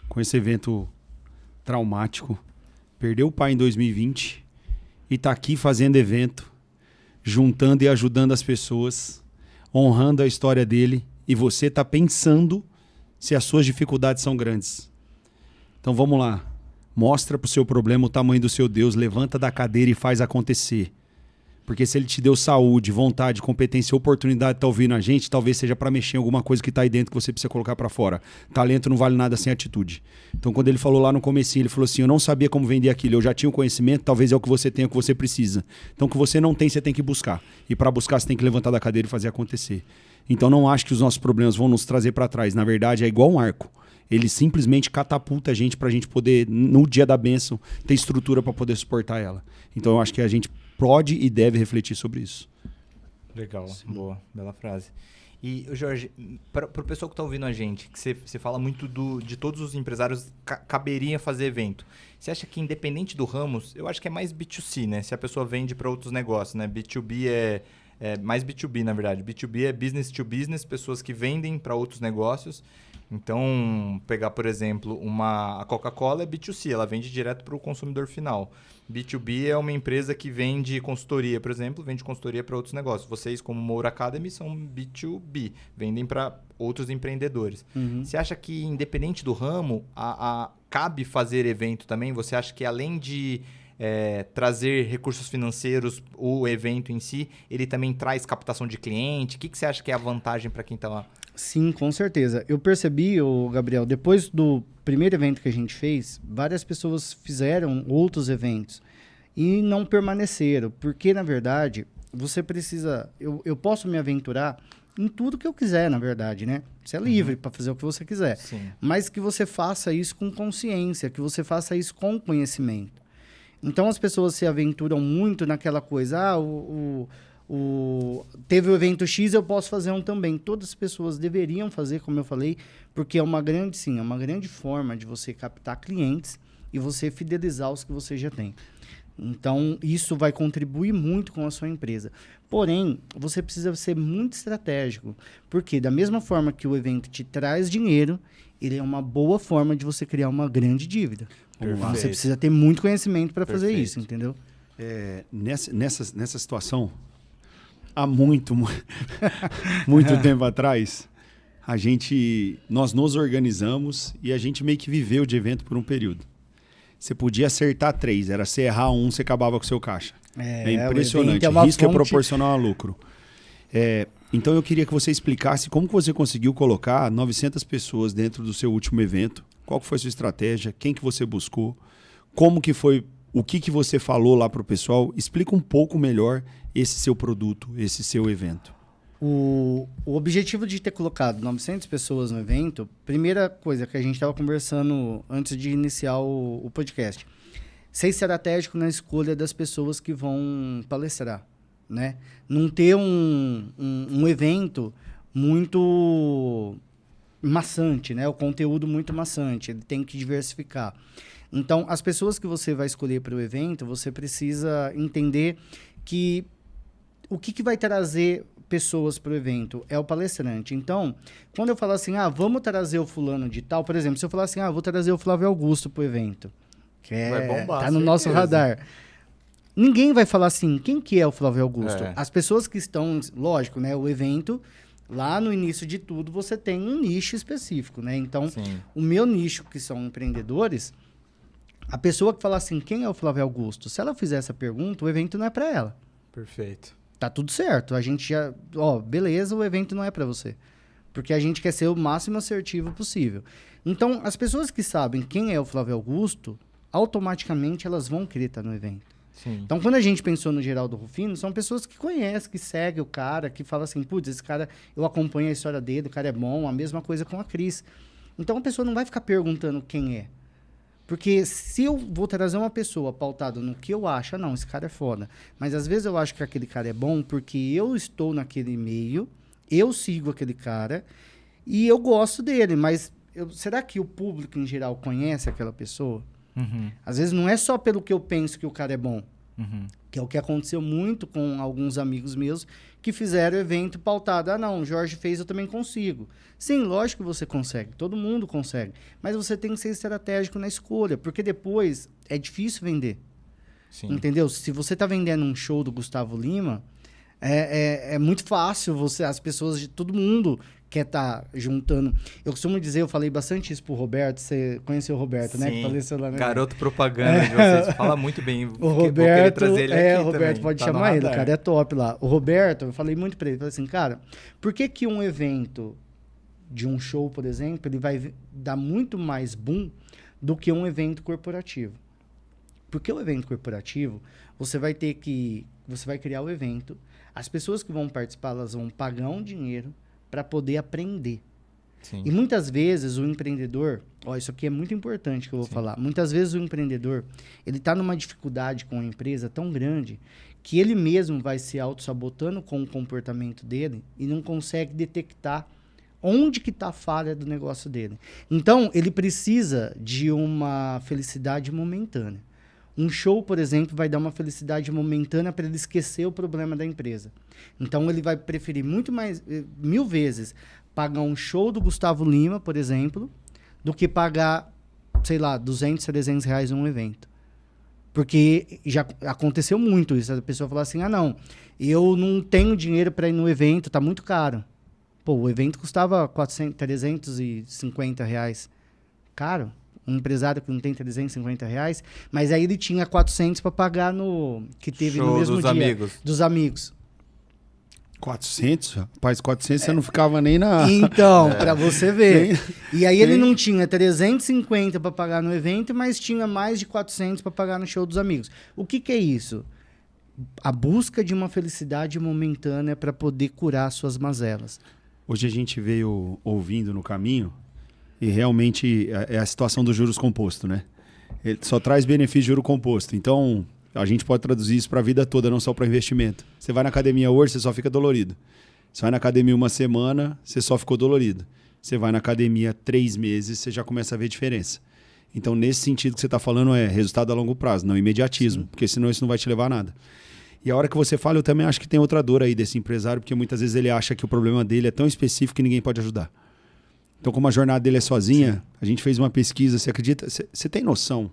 [SPEAKER 3] com esse evento traumático. Perdeu o pai em 2020 e tá aqui fazendo evento, juntando e ajudando as pessoas, honrando a história dele, e você tá pensando se as suas dificuldades são grandes. Então vamos lá. Mostra pro seu problema o tamanho do seu Deus, levanta da cadeira e faz acontecer. Porque se ele te deu saúde, vontade, competência, oportunidade de estar ouvindo a gente, talvez seja para mexer em alguma coisa que está aí dentro que você precisa colocar para fora. Talento não vale nada sem atitude. Então, quando ele falou lá no comecinho, ele falou assim, eu não sabia como vender aquilo, eu já tinha o conhecimento, talvez é o que você tem, o que você precisa. Então, o que você não tem, você tem que buscar. E para buscar, você tem que levantar da cadeira e fazer acontecer. Então, não acho que os nossos problemas vão nos trazer para trás. Na verdade, é igual um arco. Ele simplesmente catapulta a gente para a gente poder, no dia da bênção, ter estrutura para poder suportar ela. Então, eu acho que a gente pode e deve refletir sobre isso.
[SPEAKER 2] Legal, boa, bela frase. E, Jorge, para o pessoal que está ouvindo a gente, que você fala muito de todos os empresários caberia fazer evento. Você acha que independente do ramo, eu acho que é mais B2C, né? Se a pessoa vende para outros negócios, né? B2B é mais B2B, na verdade. B2B é business to business, pessoas que vendem para outros negócios. Então, pegar, por exemplo, a Coca-Cola é B2C, ela vende direto para o consumidor final. B2B é uma empresa que vende consultoria, por exemplo, vende consultoria para outros negócios. Vocês, como Moura Academy, são B2B, vendem para outros empreendedores.
[SPEAKER 1] Uhum.
[SPEAKER 2] Você acha que, independente do ramo, cabe fazer evento também? Você acha que, além de trazer recursos financeiros, o evento em si, ele também traz captação de cliente? O que você acha que é a vantagem para quem está lá?
[SPEAKER 1] Sim, com certeza. Eu percebi, Gabriel, depois do primeiro evento que a gente fez, várias pessoas fizeram outros eventos e não permaneceram, porque, na verdade, você precisa... Eu posso me aventurar em tudo que eu quiser, na verdade, né? Você é livre para fazer o que você quiser.
[SPEAKER 2] Sim.
[SPEAKER 1] Mas que você faça isso com consciência, que você faça isso com conhecimento. Então, as pessoas se aventuram muito naquela coisa, teve o evento X, eu posso fazer um também. Todas as pessoas deveriam fazer, como eu falei, porque é uma grande forma de você captar clientes e você fidelizar os que você já tem. Então, isso vai contribuir muito com a sua empresa. Porém, você precisa ser muito estratégico, porque da mesma forma que o evento te traz dinheiro, ele é uma boa forma de você criar uma grande dívida.
[SPEAKER 2] Perfeito.
[SPEAKER 1] Você precisa ter muito conhecimento para fazer
[SPEAKER 2] Perfeito.
[SPEAKER 1] isso, entendeu?
[SPEAKER 3] Nessa situação, há muito tempo atrás, nós nos organizamos e a gente meio que viveu de evento por um período. Você podia acertar 3, era você errar 1, você acabava com o seu caixa. É impressionante, risco é proporcional a lucro. Então eu queria que você explicasse como que você conseguiu colocar 900 pessoas dentro do seu último evento, qual que foi a sua estratégia, quem que você buscou, como que foi, o que você falou lá para o pessoal. Explica um pouco melhor esse seu produto, esse seu evento.
[SPEAKER 1] O objetivo de ter colocado 900 pessoas no evento, primeira coisa que a gente estava conversando antes de iniciar o podcast, ser estratégico na escolha das pessoas que vão palestrar, né? Não ter um evento muito maçante, né? O conteúdo muito maçante, ele tem que diversificar. Então, as pessoas que você vai escolher para o evento, você precisa entender que o que vai trazer pessoas para o evento é o palestrante. Então, quando eu falo assim, vamos trazer o fulano de tal, por exemplo, se eu falar assim, vou trazer o Flávio Augusto para o evento, que
[SPEAKER 2] vai bombar,
[SPEAKER 1] tá no nosso radar. Ninguém vai falar assim, quem que é o Flávio Augusto?
[SPEAKER 2] É.
[SPEAKER 1] As pessoas que estão, lógico, né, o evento, lá no início de tudo, você tem um nicho específico, né? Então,
[SPEAKER 2] Sim.
[SPEAKER 1] o meu nicho, que são empreendedores, a pessoa que fala assim, quem é o Flávio Augusto? Se ela fizer essa pergunta, o evento não é para ela.
[SPEAKER 2] Perfeito.
[SPEAKER 1] Tá tudo certo. A gente já... beleza, o evento não é para você. Porque a gente quer ser o máximo assertivo possível. Então, as pessoas que sabem quem é o Flávio Augusto, automaticamente elas vão querer estar no evento.
[SPEAKER 2] Sim.
[SPEAKER 1] Então, quando a gente pensou no Geraldo Rufino, são pessoas que conhecem, que seguem o cara, que falam assim, putz, esse cara, eu acompanho a história dele, o cara é bom, a mesma coisa com a Cris. Então, a pessoa não vai ficar perguntando quem é. Porque se eu vou trazer uma pessoa pautada no que eu acho, não, esse cara é foda. Mas às vezes eu acho que aquele cara é bom porque eu estou naquele meio, eu sigo aquele cara e eu gosto dele. Mas será que o público em geral conhece aquela pessoa?
[SPEAKER 2] Uhum.
[SPEAKER 1] Às vezes não é só pelo que eu penso que o cara é bom.
[SPEAKER 2] Uhum.
[SPEAKER 1] Que é o que aconteceu muito com alguns amigos meus que fizeram evento pautado. Não, o Jorge fez, eu também consigo. Sim, lógico que você consegue, todo mundo consegue. Mas você tem que ser estratégico na escolha, porque depois é difícil vender.
[SPEAKER 2] Sim.
[SPEAKER 1] Entendeu? Se você está vendendo um show do Gustavo Lima, é muito fácil, as pessoas de todo mundo quer estar juntando. Eu costumo dizer, eu falei bastante isso pro Roberto, você conheceu o Roberto, né? Que faleceu lá, né?
[SPEAKER 2] Garoto propaganda de vocês. Fala muito bem.
[SPEAKER 1] O Roberto,
[SPEAKER 2] trazer ele aqui
[SPEAKER 1] o Roberto
[SPEAKER 2] também.
[SPEAKER 1] pode
[SPEAKER 2] Tá
[SPEAKER 1] chamar ele, o cara é top lá. O Roberto, eu falei muito pra ele, falei assim, cara, por que um evento de um show, por exemplo, ele vai dar muito mais boom do que um evento corporativo? Porque o evento corporativo, você vai criar o evento, as pessoas que vão participar, elas vão pagar um dinheiro para poder aprender.
[SPEAKER 2] Sim.
[SPEAKER 1] E muitas vezes o empreendedor, isso aqui é muito importante que eu vou falar, muitas vezes o empreendedor, ele está numa dificuldade com a empresa tão grande que ele mesmo vai se auto-sabotando com o comportamento dele e não consegue detectar onde que está a falha do negócio dele. Então, ele precisa de uma felicidade momentânea. Um show, por exemplo, vai dar uma felicidade momentânea para ele esquecer o problema da empresa. Então, ele vai preferir muito mais, 1000 vezes, pagar um show do Gustavo Lima, por exemplo, do que pagar, sei lá, 200, 300 reais num evento. Porque já aconteceu muito isso. A pessoa fala assim, não, eu não tenho dinheiro para ir no evento, tá muito caro. Pô, o evento custava 350 reais. Caro. Um empresário que não tem 350 reais, mas aí ele tinha 400 para pagar no que teve
[SPEAKER 2] show
[SPEAKER 1] no mesmo
[SPEAKER 2] dos
[SPEAKER 1] dia.
[SPEAKER 2] Amigos.
[SPEAKER 1] Dos amigos.
[SPEAKER 3] 400? Rapaz, 400 você não ficava nem na...
[SPEAKER 1] Então, para você ver. E aí ele não tinha 350 para pagar no evento, mas tinha mais de 400 para pagar no show dos amigos. O que é isso? A busca de uma felicidade momentânea para poder curar suas mazelas.
[SPEAKER 3] Hoje a gente veio ouvindo no caminho e realmente é a situação dos juros compostos, né? Ele só traz benefício de juro composto. Então, a gente pode traduzir isso para a vida toda, não só para investimento. Você vai na academia hoje, você só fica dolorido. Você vai na academia uma semana, você só ficou dolorido. Você vai na academia 3 meses, você já começa a ver diferença. Então, nesse sentido que você está falando, é resultado a longo prazo, não imediatismo, porque senão isso não vai te levar a nada. E a hora que você fala, eu também acho que tem outra dor aí desse empresário, porque muitas vezes ele acha que o problema dele é tão específico que ninguém pode ajudar. Então, como a jornada dele é sozinha, sim, a gente fez uma pesquisa, você acredita? Você tem noção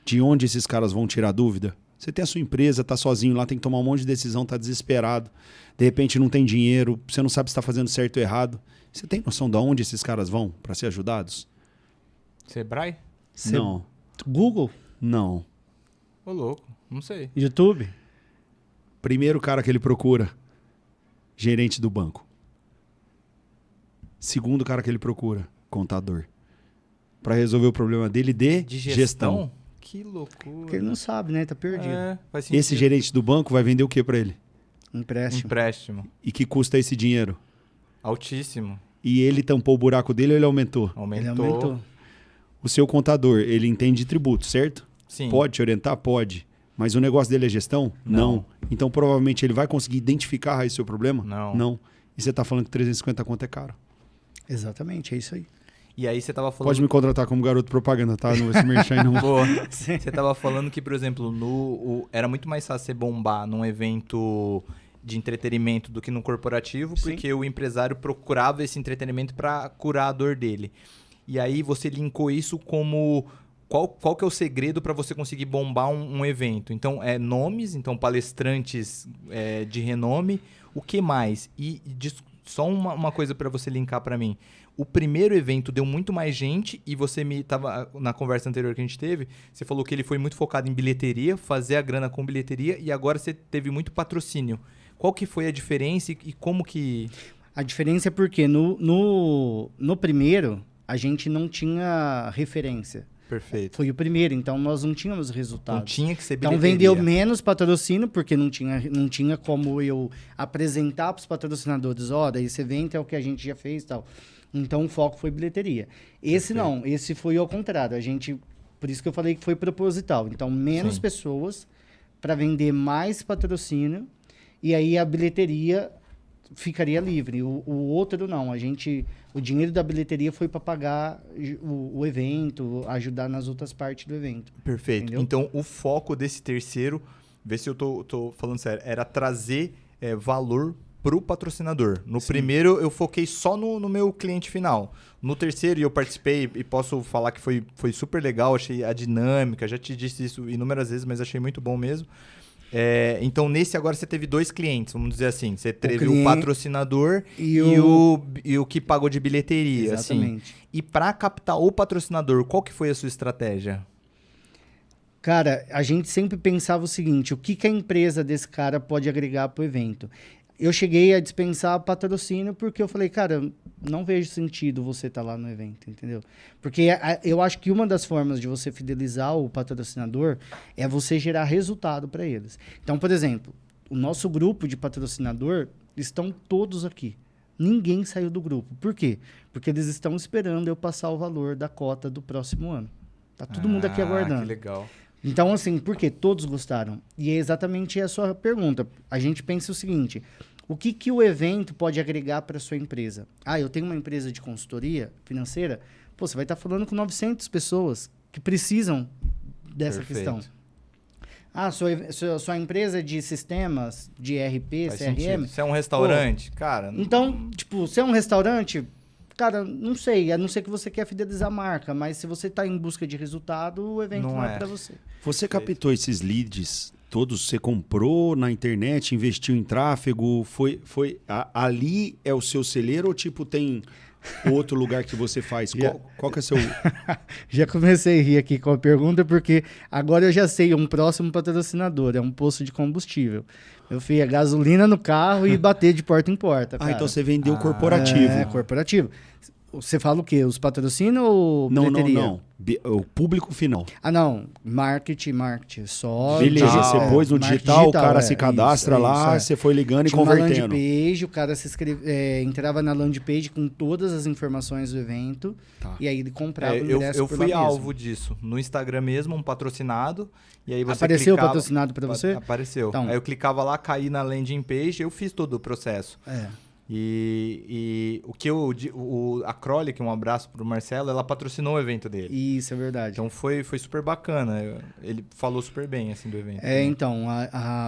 [SPEAKER 3] de onde esses caras vão tirar dúvida? Você tem a sua empresa, tá sozinho lá, tem que tomar um monte de decisão, tá desesperado, de repente não tem dinheiro, você não sabe se está fazendo certo ou errado. Você tem noção de onde esses caras vão para ser ajudados?
[SPEAKER 2] Sebrae?
[SPEAKER 3] Não.
[SPEAKER 1] Google?
[SPEAKER 3] Não.
[SPEAKER 2] Ô, louco, não sei.
[SPEAKER 1] YouTube?
[SPEAKER 3] Primeiro cara que ele procura, gerente do banco. Segundo cara que ele procura, contador. Para resolver o problema dele de gestão.
[SPEAKER 2] Que loucura.
[SPEAKER 1] Porque ele não sabe, né? Tá perdido.
[SPEAKER 2] Faz sentido.
[SPEAKER 3] Esse gerente do banco vai vender o que para ele?
[SPEAKER 1] Empréstimo.
[SPEAKER 3] E que custa esse dinheiro?
[SPEAKER 2] Altíssimo.
[SPEAKER 3] E ele tampou o buraco dele ou ele aumentou?
[SPEAKER 1] Ele aumentou.
[SPEAKER 3] O seu contador, ele entende de tributo, certo?
[SPEAKER 2] Sim.
[SPEAKER 3] Pode te orientar? Pode. Mas o negócio dele é gestão? Não. Então, provavelmente, ele vai conseguir identificar a raiz do seu problema?
[SPEAKER 2] Não.
[SPEAKER 3] Não. E você está falando que 350 conto é caro.
[SPEAKER 1] Exatamente, é isso aí.
[SPEAKER 2] E aí você tava falando...
[SPEAKER 3] Pode me contratar como garoto propaganda, tá? Não vai se merchan não.
[SPEAKER 2] Boa. Você tava falando que, por exemplo, era muito mais fácil você bombar num evento de entretenimento do que no corporativo,
[SPEAKER 1] Sim.
[SPEAKER 2] porque o empresário procurava esse entretenimento para curar a dor dele. E aí você linkou isso como... Qual que é o segredo para você conseguir bombar um evento? Então, nomes, então palestrantes de renome. O que mais? Só uma coisa para você linkar para mim. O primeiro evento deu muito mais gente e você tava na conversa anterior que a gente teve, você falou que ele foi muito focado em bilheteria, fazer a grana com bilheteria, e agora você teve muito patrocínio. Qual que foi a diferença e como que...
[SPEAKER 1] A diferença é porque no primeiro a gente não tinha referência.
[SPEAKER 2] Perfeito.
[SPEAKER 1] Foi o primeiro, então nós não tínhamos resultado.
[SPEAKER 2] Não tinha que ser
[SPEAKER 1] Então
[SPEAKER 2] bilheteria.
[SPEAKER 1] vendeu menos patrocínio, porque não tinha como eu apresentar para os patrocinadores, daí esse evento é o que a gente já fez e tal. Então o foco foi bilheteria. Esse não, esse foi ao contrário. Por isso que eu falei que foi proposital. Então menos
[SPEAKER 2] Sim.
[SPEAKER 1] pessoas para vender mais patrocínio e aí a bilheteria ficaria livre. O outro não, o dinheiro da bilheteria foi para pagar o evento, ajudar nas outras partes do evento.
[SPEAKER 2] Perfeito.
[SPEAKER 1] Entendeu?
[SPEAKER 2] Então o foco desse terceiro, vê se eu tô falando sério, era trazer valor pro patrocinador. No
[SPEAKER 1] Sim.
[SPEAKER 2] primeiro eu foquei só no meu cliente final. No terceiro eu participei e posso falar que foi super legal, achei a dinâmica, já te disse isso inúmeras vezes, mas achei muito bom mesmo. Então nesse agora você teve 2 clientes, vamos dizer assim. Você teve o patrocinador e o que pagou de bilheteria.
[SPEAKER 1] Exatamente.
[SPEAKER 2] Assim. E para captar o patrocinador, qual que foi a sua estratégia?
[SPEAKER 1] Cara, a gente sempre pensava o seguinte, o que a empresa desse cara pode agregar para o evento? Eu cheguei a dispensar patrocínio porque eu falei, cara, não vejo sentido você estar lá no evento, entendeu? Porque eu acho que uma das formas de você fidelizar o patrocinador é você gerar resultado para eles. Então, por exemplo, o nosso grupo de patrocinador estão todos aqui. Ninguém saiu do grupo. Por quê? Porque eles estão esperando eu passar o valor da cota do próximo ano. Tá todo mundo aqui aguardando.
[SPEAKER 2] Que legal.
[SPEAKER 1] Então, assim, por quê? Todos gostaram. E é exatamente a sua pergunta. A gente pensa o seguinte, o que o evento pode agregar para a sua empresa? Eu tenho uma empresa de consultoria financeira, você vai estar falando com 900 pessoas que precisam dessa questão. Sua empresa de sistemas, de ERP,
[SPEAKER 2] Faz
[SPEAKER 1] CRM...
[SPEAKER 2] sentido. Se é um restaurante, cara...
[SPEAKER 1] Então, se é um restaurante... Cara, não sei, a não ser que você quer fidelizar a marca, mas se você está em busca de resultado, o evento não é para você.
[SPEAKER 3] Você captou esses leads todos? Você comprou na internet, investiu em tráfego? Ali é o seu celeiro ou tipo tem outro lugar que você faz? Qual que é o seu...
[SPEAKER 1] Já comecei a rir aqui com a pergunta, porque agora eu já sei, um próximo patrocinador, é um posto de combustível. Eu fiz a gasolina no carro e bater de porta em porta, cara.
[SPEAKER 3] Então você vendeu corporativo.
[SPEAKER 1] Corporativo. Você fala o quê? Os patrocínios ou bilheteria?
[SPEAKER 3] Não. O público final.
[SPEAKER 1] Não. Marketing. Só
[SPEAKER 3] Beleza,
[SPEAKER 1] digital.
[SPEAKER 3] você pôs no digital, o cara se cadastra lá, você foi ligando
[SPEAKER 1] Tinha
[SPEAKER 3] e convertendo.
[SPEAKER 1] Uma landing page, o cara entrava na landing page com todas as informações do evento, e aí ele comprava o ingresso
[SPEAKER 2] eu
[SPEAKER 1] por lá
[SPEAKER 2] fui
[SPEAKER 1] mesmo.
[SPEAKER 2] alvo disso. No Instagram mesmo, um patrocinado, e aí você
[SPEAKER 1] Apareceu
[SPEAKER 2] clicava,
[SPEAKER 1] patrocinado para você?
[SPEAKER 2] Apareceu.
[SPEAKER 1] Então,
[SPEAKER 2] aí eu clicava lá, caí na landing page, eu fiz todo o processo. E o que a Crowley, que um abraço pro Marcelo, ela patrocinou o evento dele.
[SPEAKER 1] Isso, é verdade.
[SPEAKER 2] Então foi super bacana. Ele falou super bem assim do evento.
[SPEAKER 1] Então,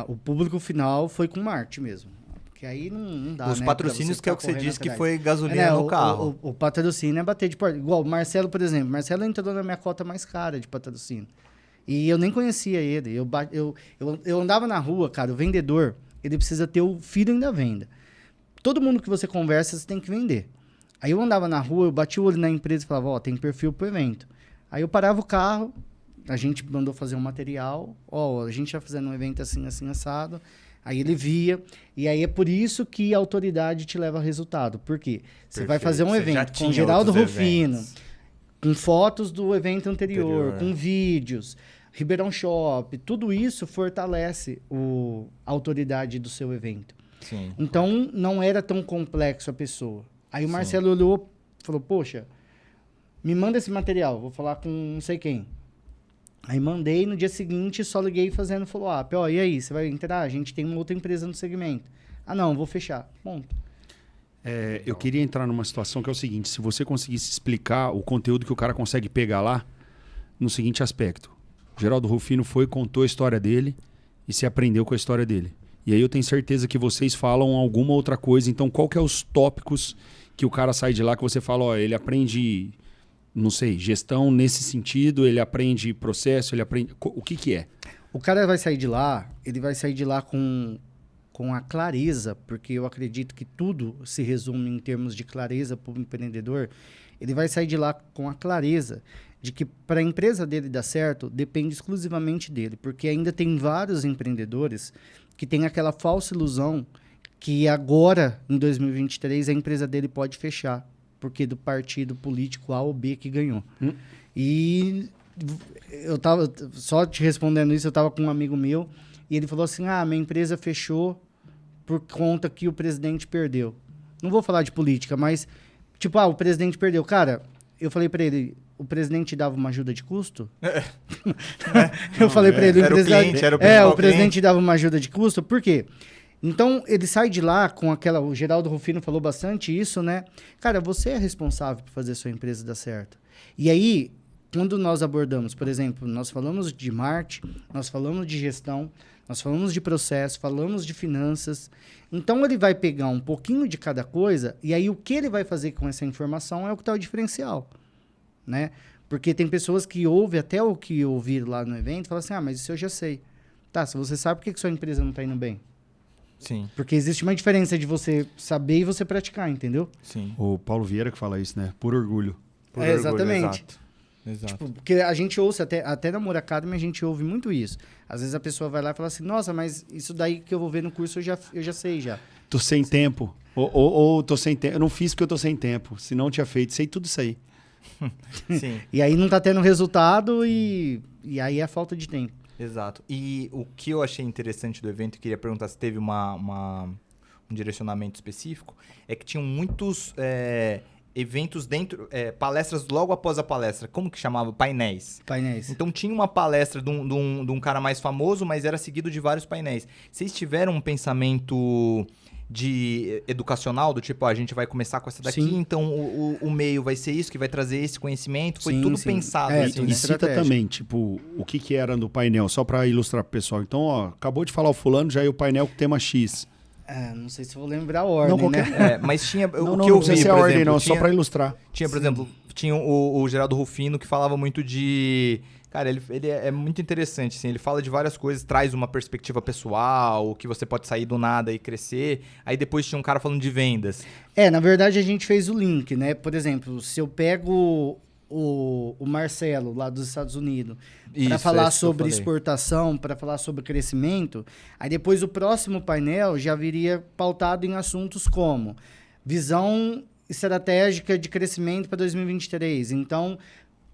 [SPEAKER 1] o público final foi com marketing mesmo. Porque aí não dá,
[SPEAKER 2] Os patrocínios que é o que você disse que foi gasolina no carro.
[SPEAKER 1] O patrocínio é bater de porta. Igual o Marcelo, por exemplo. Marcelo entrou na minha cota mais cara de patrocínio. E eu nem conhecia ele. Eu andava na rua, cara, o vendedor, ele precisa ter o feeling da venda. Todo mundo que você conversa, você tem que vender. Aí eu andava na rua, eu bati o olho na empresa e falava, tem perfil pro evento. Aí eu parava o carro, a gente mandou fazer um material, a gente tá fazendo um evento assim, assim, assado. Aí ele via, e aí é por isso que a autoridade te leva a resultado. Por quê? Você vai fazer um evento com Geraldo Rufino, com fotos do evento anterior, com vídeos, Ribeirão Shop, tudo isso fortalece a autoridade do seu evento.
[SPEAKER 2] Sim.
[SPEAKER 1] Então, não era tão complexo a pessoa. Aí o Marcelo olhou e falou, poxa, me manda esse material, vou falar com não sei quem. Aí mandei, no dia seguinte, só liguei fazendo follow-up. E aí, você vai entrar? A gente tem uma outra empresa no segmento. Não, vou fechar. Ponto.
[SPEAKER 3] Eu queria entrar numa situação que é o seguinte, se você conseguisse explicar o conteúdo que o cara consegue pegar lá, no seguinte aspecto. Geraldo Rufino contou a história dele e se aprendeu com a história dele. E aí eu tenho certeza que vocês falam alguma outra coisa. Então, qual que é os tópicos que o cara sai de lá que você fala, ó, ele aprende, não sei, gestão nesse sentido, ele aprende processo, ele aprende... O que é?
[SPEAKER 1] O cara vai sair de lá, ele vai sair de lá com a clareza, porque eu acredito que tudo se resume em termos de clareza para o empreendedor. Ele vai sair de lá com a clareza de que para a empresa dele dar certo, depende exclusivamente dele, porque ainda tem vários empreendedores que têm aquela falsa ilusão que agora, em 2023, a empresa dele pode fechar, porque do partido político A ou B que ganhou. E eu tava, só te respondendo isso, eu estava com um amigo meu e ele falou assim, minha empresa fechou por conta que o presidente perdeu. Não vou falar de política, mas, tipo, o presidente perdeu. Cara, eu falei para ele, o presidente dava uma ajuda de custo? Eu falei para ele,
[SPEAKER 2] era o cliente, era o
[SPEAKER 1] o presidente dava uma ajuda de custo, por quê? Então, ele sai de lá com aquela... O Geraldo Rufino falou bastante isso, né? Cara, você é responsável por fazer a sua empresa dar certo. E aí, quando nós abordamos, por exemplo, nós falamos de marketing, nós falamos de gestão, nós falamos de processo, falamos de finanças. Então, ele vai pegar um pouquinho de cada coisa e aí o que ele vai fazer com essa informação é o que está o diferencial, né? Porque tem pessoas que ouvem até o que ouviram lá no evento e falam assim, mas isso eu já sei. Tá, se você sabe, por que sua empresa não está indo bem?
[SPEAKER 2] Sim.
[SPEAKER 1] Porque existe uma diferença de você saber e você praticar, entendeu?
[SPEAKER 2] Sim.
[SPEAKER 3] O Paulo Vieira que fala isso, né? Por orgulho.
[SPEAKER 2] Por orgulho,
[SPEAKER 1] exatamente.
[SPEAKER 2] Exato.
[SPEAKER 1] Tipo, porque a gente ouça, até na Moura Academy a gente ouve muito isso. Às vezes a pessoa vai lá e fala assim, nossa, mas isso daí que eu vou ver no curso eu já sei já.
[SPEAKER 3] Tô sem tempo. Ou tô sem tempo. Eu não fiz porque eu tô sem tempo. Se não tinha feito, sei tudo isso aí.
[SPEAKER 2] Sim.
[SPEAKER 1] E aí não tá tendo resultado e aí é falta de tempo.
[SPEAKER 2] Exato. E o que eu achei interessante do evento, queria perguntar se teve um direcionamento específico, é que tinham muitos eventos dentro, palestras logo após a palestra. Como que chamava? Painéis.
[SPEAKER 1] Painéis.
[SPEAKER 2] Então tinha uma palestra de um cara mais famoso, mas era seguido de vários painéis. Vocês tiveram um pensamento educacional, do tipo, a gente vai começar com essa daqui,
[SPEAKER 1] Sim.
[SPEAKER 2] então o meio vai ser isso, que vai trazer esse conhecimento. Foi
[SPEAKER 1] Sim,
[SPEAKER 2] tudo
[SPEAKER 1] sim.
[SPEAKER 2] pensado.
[SPEAKER 1] Tudo
[SPEAKER 3] E cita
[SPEAKER 1] estratégia.
[SPEAKER 3] também, tipo, o que era no painel, só para ilustrar pro pessoal. Então, ó, acabou de falar o fulano, já é o painel com tema X.
[SPEAKER 1] Não sei se eu vou lembrar a ordem,
[SPEAKER 3] qualquer-
[SPEAKER 1] né?
[SPEAKER 2] Mas tinha
[SPEAKER 3] Não,
[SPEAKER 2] o
[SPEAKER 3] não,
[SPEAKER 2] que eu
[SPEAKER 3] não precisa
[SPEAKER 2] vi,
[SPEAKER 3] ser a
[SPEAKER 2] por
[SPEAKER 3] ordem,
[SPEAKER 2] exemplo,
[SPEAKER 3] não,
[SPEAKER 2] tinha,
[SPEAKER 3] só para ilustrar.
[SPEAKER 2] tinha, por exemplo, tinha o Geraldo Rufino que falava muito de... Cara, ele é muito interessante, assim, ele fala de várias coisas, traz uma perspectiva pessoal, que você pode sair do nada e crescer. Aí depois tinha um cara falando de vendas.
[SPEAKER 1] Na verdade a gente fez o link, né? Por exemplo, se eu pego o Marcelo, lá dos Estados Unidos, para
[SPEAKER 2] Isso,
[SPEAKER 1] falar
[SPEAKER 2] é isso que eu
[SPEAKER 1] sobre
[SPEAKER 2] falei.
[SPEAKER 1] exportação, para falar sobre crescimento, aí depois o próximo painel já viria pautado em assuntos como visão estratégica de crescimento para 2023. Então,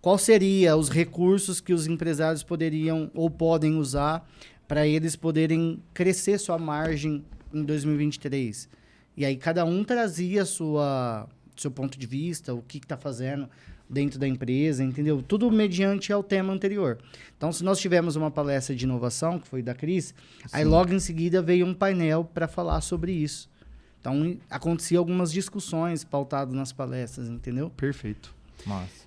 [SPEAKER 1] qual seria os recursos que os empresários poderiam ou podem usar para eles poderem crescer sua margem em 2023? E aí cada um trazia seu ponto de vista, o que está fazendo dentro da empresa, entendeu? Tudo mediante ao tema anterior. Então, se nós tivemos uma palestra de inovação, que foi da Cris, aí logo em seguida veio um painel para falar sobre isso. Então, acontecia algumas discussões pautadas nas palestras, entendeu?
[SPEAKER 3] Perfeito.
[SPEAKER 2] Massa.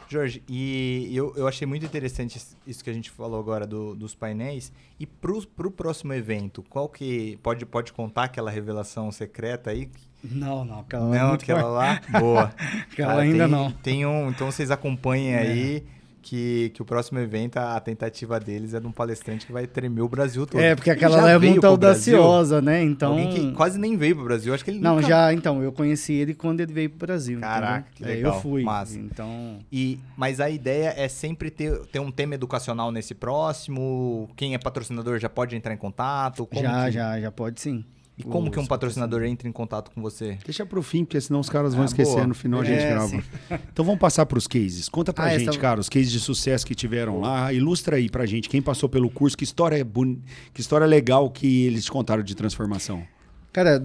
[SPEAKER 2] Jorge, e eu achei muito interessante isso que a gente falou agora dos painéis. E pro próximo evento, qual que... Pode contar aquela revelação secreta aí?
[SPEAKER 1] Não, aquela
[SPEAKER 2] Não, aquela lá? Boa.
[SPEAKER 1] Aquela ainda não.
[SPEAKER 2] Então vocês acompanhem aí que o próximo evento, a tentativa deles é de um palestrante que vai tremer o Brasil todo.
[SPEAKER 1] Porque
[SPEAKER 2] Ele
[SPEAKER 1] aquela
[SPEAKER 2] já
[SPEAKER 1] lá é
[SPEAKER 2] veio
[SPEAKER 1] muito
[SPEAKER 2] pro
[SPEAKER 1] audaciosa, né?
[SPEAKER 2] Brasil?
[SPEAKER 1] Então...
[SPEAKER 2] Alguém que quase nem veio pro Brasil. Acho que ele
[SPEAKER 1] Não,
[SPEAKER 2] nunca...
[SPEAKER 1] então, eu conheci ele quando ele veio pro Brasil.
[SPEAKER 2] Caraca,
[SPEAKER 1] entendeu?
[SPEAKER 2] que legal.
[SPEAKER 1] Eu fui.
[SPEAKER 2] Massa.
[SPEAKER 1] Então...
[SPEAKER 2] Mas a ideia é sempre ter um tema educacional nesse próximo. Quem é patrocinador já pode entrar em contato?
[SPEAKER 1] Já pode sim.
[SPEAKER 2] E como que um patrocinador entra em contato com você?
[SPEAKER 3] Deixa pro fim, porque senão os caras vão esquecer.
[SPEAKER 2] Boa.
[SPEAKER 3] No final a gente grava.
[SPEAKER 1] Sim.
[SPEAKER 3] Então vamos passar pros cases. Conta pra gente,
[SPEAKER 1] essa-
[SPEAKER 3] cara, os cases de sucesso que tiveram lá. Ilustra aí pra gente quem passou pelo curso, que história legal que eles te contaram de transformação.
[SPEAKER 1] Cara,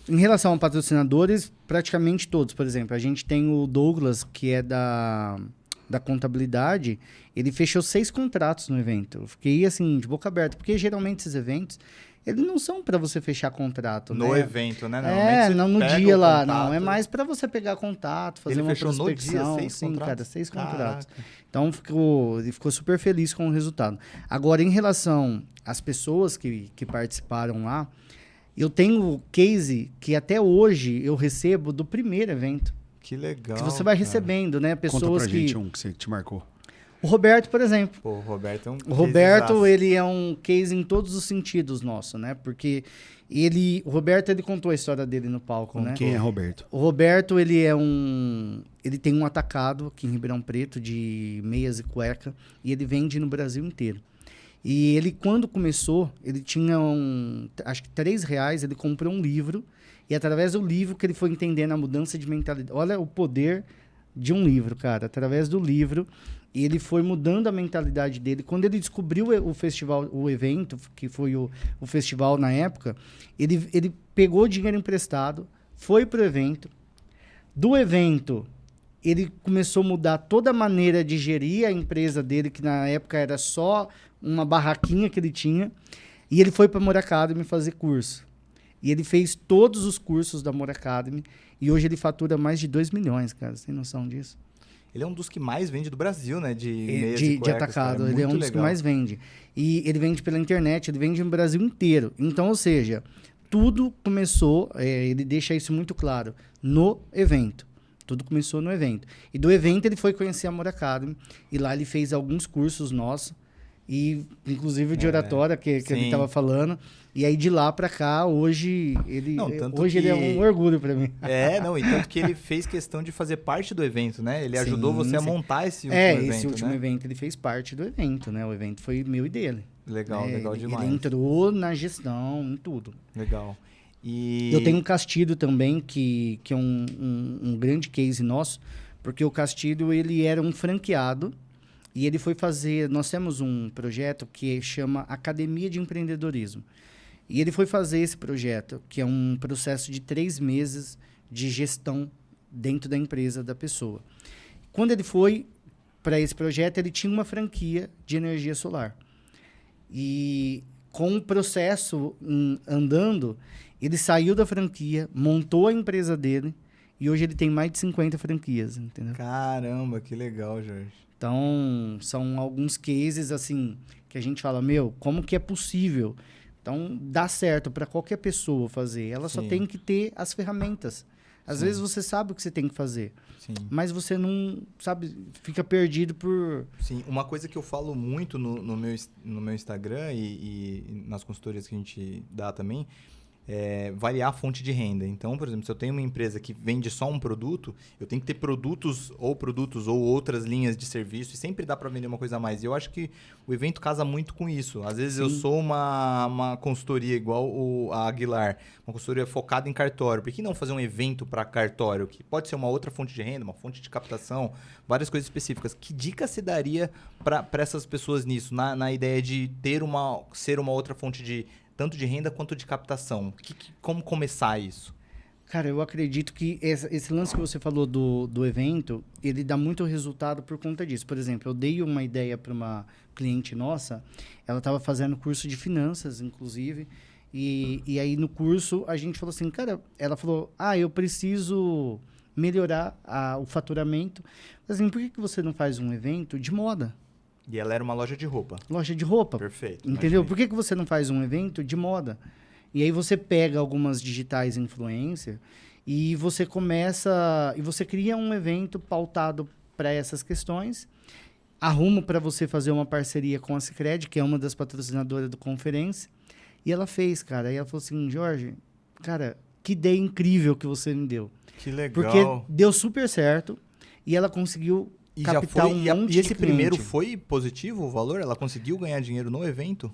[SPEAKER 1] em relação a patrocinadores, praticamente todos. Por exemplo, a gente tem o Douglas, que é da contabilidade. Ele fechou 6 contratos no evento. Eu fiquei, assim, de boca aberta. Porque geralmente esses eventos, eles não são para você fechar contrato,
[SPEAKER 2] No
[SPEAKER 1] né?
[SPEAKER 2] evento, né? Normalmente você
[SPEAKER 1] Não no
[SPEAKER 2] pega
[SPEAKER 1] dia
[SPEAKER 2] o
[SPEAKER 1] lá,
[SPEAKER 2] contato.
[SPEAKER 1] não. É mais para você pegar contato, fazer
[SPEAKER 2] Ele
[SPEAKER 1] uma
[SPEAKER 2] fechou no dia
[SPEAKER 1] prospecção.
[SPEAKER 2] 6
[SPEAKER 1] Sim,
[SPEAKER 2] contratos?
[SPEAKER 1] cara, 6 contratos.
[SPEAKER 2] Caraca.
[SPEAKER 1] Então ele ficou super feliz com o resultado. Agora, em relação às pessoas que participaram lá, eu tenho case que até hoje eu recebo do primeiro evento.
[SPEAKER 2] Que legal.
[SPEAKER 1] Que você vai
[SPEAKER 2] cara.
[SPEAKER 1] recebendo, né?
[SPEAKER 3] Conta
[SPEAKER 1] Pessoas
[SPEAKER 3] pra
[SPEAKER 1] que.
[SPEAKER 3] gente um que você te marcou.
[SPEAKER 1] O Roberto, por exemplo.
[SPEAKER 2] Pô, o Roberto é um
[SPEAKER 1] O Roberto,
[SPEAKER 2] casezaço.
[SPEAKER 1] ele é um case em todos os sentidos nosso, né? Porque o Roberto, ele contou a história dele no palco, né?
[SPEAKER 3] Quem é Roberto?
[SPEAKER 1] O Roberto, ele tem um atacado aqui em Ribeirão Preto de meias e cueca e ele vende no Brasil inteiro. E ele, quando começou, ele tinha acho que R$3, ele comprou um livro e através do livro que ele foi entendendo a mudança de mentalidade. Olha o poder de um livro, cara. Através do livro, ele foi mudando a mentalidade dele. Quando ele descobriu o festival, o evento, que foi o festival na época, ele pegou dinheiro emprestado, foi pro evento. Do evento, ele começou a mudar toda a maneira de gerir a empresa dele, que na época era só uma barraquinha que ele tinha. E ele foi para a More Academy fazer curso. E ele fez todos os cursos da More Academy. E hoje ele fatura mais de 2 milhões, cara. Você tem noção disso?
[SPEAKER 2] Ele é um dos que mais vende do Brasil, né? De meias e
[SPEAKER 1] De
[SPEAKER 2] cuecas,
[SPEAKER 1] atacado.
[SPEAKER 2] cara.
[SPEAKER 1] Ele é um
[SPEAKER 2] Muito
[SPEAKER 1] dos que
[SPEAKER 2] legal.
[SPEAKER 1] mais vende. E ele vende pela internet, ele vende no Brasil inteiro. Então, ou seja, tudo começou, ele deixa isso muito claro, no evento. Tudo começou no evento. E do evento ele foi conhecer a More Academy. E lá ele fez alguns cursos nossos. E, inclusive, de oratória, que ele
[SPEAKER 2] sim.
[SPEAKER 1] estava falando. E aí, de lá para cá, hoje, ele é um orgulho para mim.
[SPEAKER 2] E tanto que ele fez questão de fazer parte do evento, né? Ele ajudou você a montar esse último evento,
[SPEAKER 1] esse último
[SPEAKER 2] né?
[SPEAKER 1] evento, ele fez parte do evento, né? O evento foi meu e dele.
[SPEAKER 2] Legal, legal demais.
[SPEAKER 1] Ele entrou na gestão, em tudo.
[SPEAKER 2] Legal. E
[SPEAKER 1] Eu tenho um Castilho também, que é um grande case nosso, porque o Castilho, ele era um franqueado e ele foi fazer... Nós temos um projeto que chama Academia de Empreendedorismo. E ele foi fazer esse projeto, que é um processo de 3 meses de gestão dentro da empresa da pessoa. Quando ele foi para esse projeto, ele tinha uma franquia de energia solar. E com o processo andando, ele saiu da franquia, montou a empresa dele e hoje ele tem mais de 50 franquias, entendeu?
[SPEAKER 2] Caramba, que legal, Jorge.
[SPEAKER 1] Então, são alguns cases assim que a gente fala, como que é possível? Então, dá certo para qualquer pessoa fazer. Ela só tem que ter as ferramentas. Às vezes você sabe o que você tem que fazer, mas você não sabe, fica perdido por...
[SPEAKER 2] Sim, uma coisa que eu falo muito no meu Instagram e nas consultorias que a gente dá também é variar a fonte de renda. Então, por exemplo, se eu tenho uma empresa que vende só um produto, eu tenho que ter produtos ou outras linhas de serviço e sempre dá para vender uma coisa a mais. E eu acho que o evento casa muito com isso. Às vezes eu sou uma consultoria igual a Aguilar, uma consultoria focada em cartório. Por que não fazer um evento para cartório? Que pode ser uma outra fonte de renda, uma fonte de captação, várias coisas específicas. Que dica você daria para essas pessoas nisso? Na ideia de ser uma outra fonte de tanto de renda quanto de captação. Como começar isso?
[SPEAKER 1] Cara, eu acredito que esse lance que você falou do evento, ele dá muito resultado por conta disso. Por exemplo, eu dei uma ideia para uma cliente nossa, ela estava fazendo curso de finanças, inclusive, e aí no curso a gente falou assim, cara, ela falou, eu preciso melhorar o faturamento. Assim, por que você não faz um evento de moda?
[SPEAKER 2] E ela era uma loja de roupa.
[SPEAKER 1] Loja de roupa.
[SPEAKER 2] Perfeito.
[SPEAKER 1] Entendeu?
[SPEAKER 2] Imaginei.
[SPEAKER 1] Por que você não faz um evento de moda? E aí você pega algumas digitais influencer e você começa... E você cria um evento pautado para essas questões. Arrumo para você fazer uma parceria com a Sicredi, que é uma das patrocinadoras do Conferência. E ela fez, cara. E ela falou assim, Jorge, cara, que ideia incrível que você me deu.
[SPEAKER 2] Que legal.
[SPEAKER 1] Porque deu super certo e ela conseguiu...
[SPEAKER 2] E já
[SPEAKER 1] captar
[SPEAKER 2] foi,
[SPEAKER 1] um monte
[SPEAKER 2] e esse
[SPEAKER 1] de
[SPEAKER 2] primeiro
[SPEAKER 1] cliente.
[SPEAKER 2] foi positivo o valor? Ela conseguiu ganhar dinheiro no evento?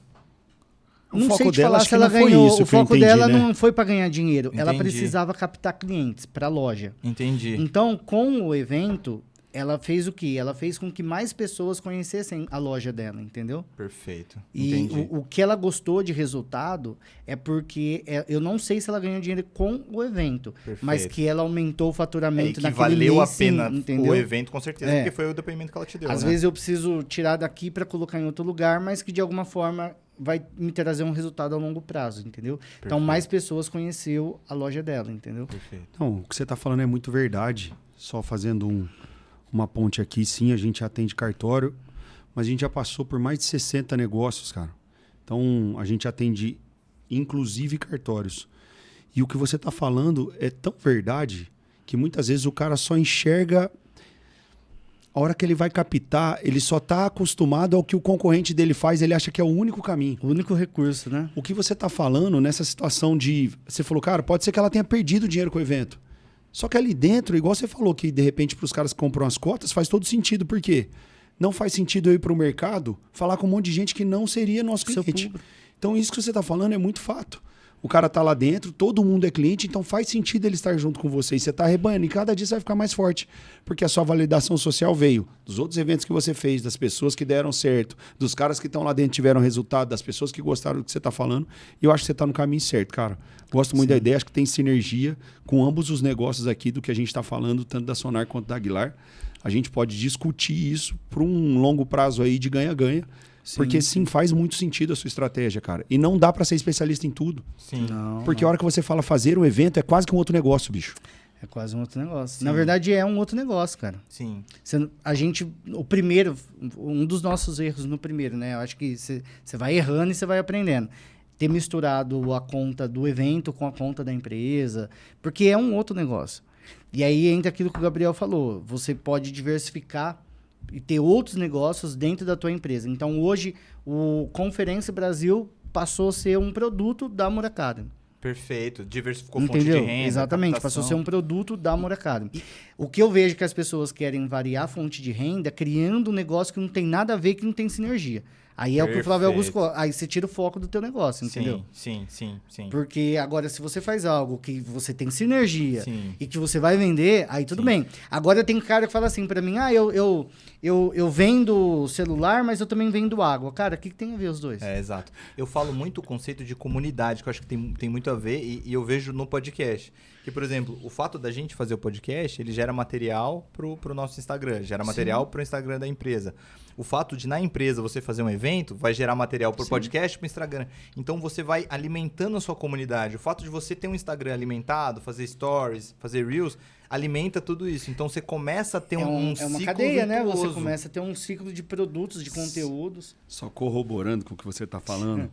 [SPEAKER 1] Não
[SPEAKER 3] foco
[SPEAKER 1] sei te
[SPEAKER 3] dela,
[SPEAKER 1] falar
[SPEAKER 3] acho
[SPEAKER 1] se
[SPEAKER 3] que
[SPEAKER 1] ela
[SPEAKER 3] não foi
[SPEAKER 1] ganhou.
[SPEAKER 3] isso
[SPEAKER 1] O
[SPEAKER 3] que eu
[SPEAKER 1] foco
[SPEAKER 3] entendi,
[SPEAKER 1] dela
[SPEAKER 3] né?
[SPEAKER 1] não foi para ganhar dinheiro. Ela
[SPEAKER 2] Entendi.
[SPEAKER 1] precisava captar clientes para a loja.
[SPEAKER 2] Entendi.
[SPEAKER 1] Então, com o evento, ela fez o quê? Ela fez com que mais pessoas conhecessem a loja dela, entendeu?
[SPEAKER 2] Perfeito.
[SPEAKER 1] E
[SPEAKER 2] Entendi.
[SPEAKER 1] o que ela gostou de resultado é porque eu não sei se ela ganhou dinheiro com o evento,
[SPEAKER 2] Perfeito.
[SPEAKER 1] mas que ela aumentou o
[SPEAKER 2] E
[SPEAKER 1] faturamento
[SPEAKER 2] que
[SPEAKER 1] naquele
[SPEAKER 2] valeu
[SPEAKER 1] mês,
[SPEAKER 2] a pena
[SPEAKER 1] sim, entendeu?
[SPEAKER 2] o evento, com certeza, porque foi o depoimento que ela te deu.
[SPEAKER 1] Às
[SPEAKER 2] né?
[SPEAKER 1] vezes eu preciso tirar daqui para colocar em outro lugar, mas que de alguma forma vai me trazer um resultado a longo prazo, entendeu?
[SPEAKER 2] Perfeito.
[SPEAKER 1] Então, mais pessoas conheceu a loja dela, entendeu?
[SPEAKER 2] Perfeito.
[SPEAKER 3] Não, o que você está falando é muito verdade. Só fazendo uma ponte aqui, sim, a gente atende cartório, mas a gente já passou por mais de 60 negócios, cara. Então, a gente atende inclusive cartórios. E o que você está falando é tão verdade que muitas vezes o cara só enxerga... A hora que ele vai captar, ele só está acostumado ao que o concorrente dele faz, ele acha que é o único caminho.
[SPEAKER 1] O único recurso, né?
[SPEAKER 3] O que você está falando nessa situação de... Você falou, cara, pode ser que ela tenha perdido dinheiro com o evento. Só que ali dentro, igual você falou, que de repente para os caras que compram as cotas, faz todo sentido. Por quê? Não faz sentido eu ir para o mercado falar com um monte de gente que não seria nosso
[SPEAKER 1] Seu
[SPEAKER 3] cliente.
[SPEAKER 1] público.
[SPEAKER 3] Então isso que você está falando é muito fato. O cara tá lá dentro, todo mundo é cliente, então faz sentido ele estar junto com você. E você tá rebanhando, e cada dia você vai ficar mais forte. Porque a sua validação social veio dos outros eventos que você fez, das pessoas que deram certo, dos caras que estão lá dentro e tiveram resultado, das pessoas que gostaram do que você tá falando. E eu acho que você tá no caminho certo, cara. Gosto muito da ideia, acho que tem sinergia com ambos os negócios aqui do que a gente está falando, tanto da Sonar quanto da Aguilar. A gente pode discutir isso por um longo prazo aí de ganha-ganha. Porque sim, faz muito sentido a sua estratégia, cara. E não dá pra ser especialista em tudo.
[SPEAKER 2] Sim.
[SPEAKER 1] Não,
[SPEAKER 3] Porque a hora que você fala fazer um evento é quase que um outro negócio, bicho.
[SPEAKER 1] é quase um outro negócio.
[SPEAKER 2] Sim.
[SPEAKER 1] Na verdade, é um outro negócio, cara.
[SPEAKER 2] Sim.
[SPEAKER 1] O primeiro, um dos nossos erros no primeiro, né? Eu acho que você vai errando e você vai aprendendo. Ter misturado a conta do evento com a conta da empresa, porque é um outro negócio. E aí entra aquilo que o Gabriel falou. Você pode diversificar e ter outros negócios dentro da tua empresa. Então, hoje, o Conferência Brasil passou a ser um produto da Murakami.
[SPEAKER 2] Perfeito. Diversificou
[SPEAKER 1] Entendeu?
[SPEAKER 2] fonte de renda.
[SPEAKER 1] Exatamente.
[SPEAKER 2] captação.
[SPEAKER 1] Passou a ser um produto da Murakami. O que eu vejo que as pessoas querem variar a fonte de renda criando um negócio que não tem nada a ver, que não tem sinergia. Aí é o que o Flávio Augusto
[SPEAKER 2] Perfeito.
[SPEAKER 1] coloca. Aí você tira o foco do teu negócio, entendeu?
[SPEAKER 2] Sim.
[SPEAKER 1] Porque agora, se você faz algo que você tem sinergia
[SPEAKER 2] Sim.
[SPEAKER 1] e que você vai vender, aí tudo
[SPEAKER 2] Sim.
[SPEAKER 1] bem. Agora tem cara que fala assim pra mim, eu vendo celular, mas eu também vendo água. Cara, o que tem a ver os dois?
[SPEAKER 2] É, exato. Eu falo muito o conceito de comunidade, que eu acho que tem muito a ver, e eu vejo no podcast. Que, por exemplo, o fato da gente fazer o podcast, ele gera material pro nosso Instagram, gera material pro Instagram da empresa. O fato de, na empresa, você fazer um evento, vai gerar material pro podcast, pro Instagram. Então, você vai alimentando a sua comunidade. O fato de você ter um Instagram alimentado, fazer stories, fazer reels, alimenta tudo isso. Então, você começa a ter um
[SPEAKER 1] é uma
[SPEAKER 2] ciclo
[SPEAKER 1] cadeia, né? Você
[SPEAKER 2] virtuoso.
[SPEAKER 1] começa a ter um ciclo de produtos, de conteúdos.
[SPEAKER 3] Só corroborando com o que você tá falando.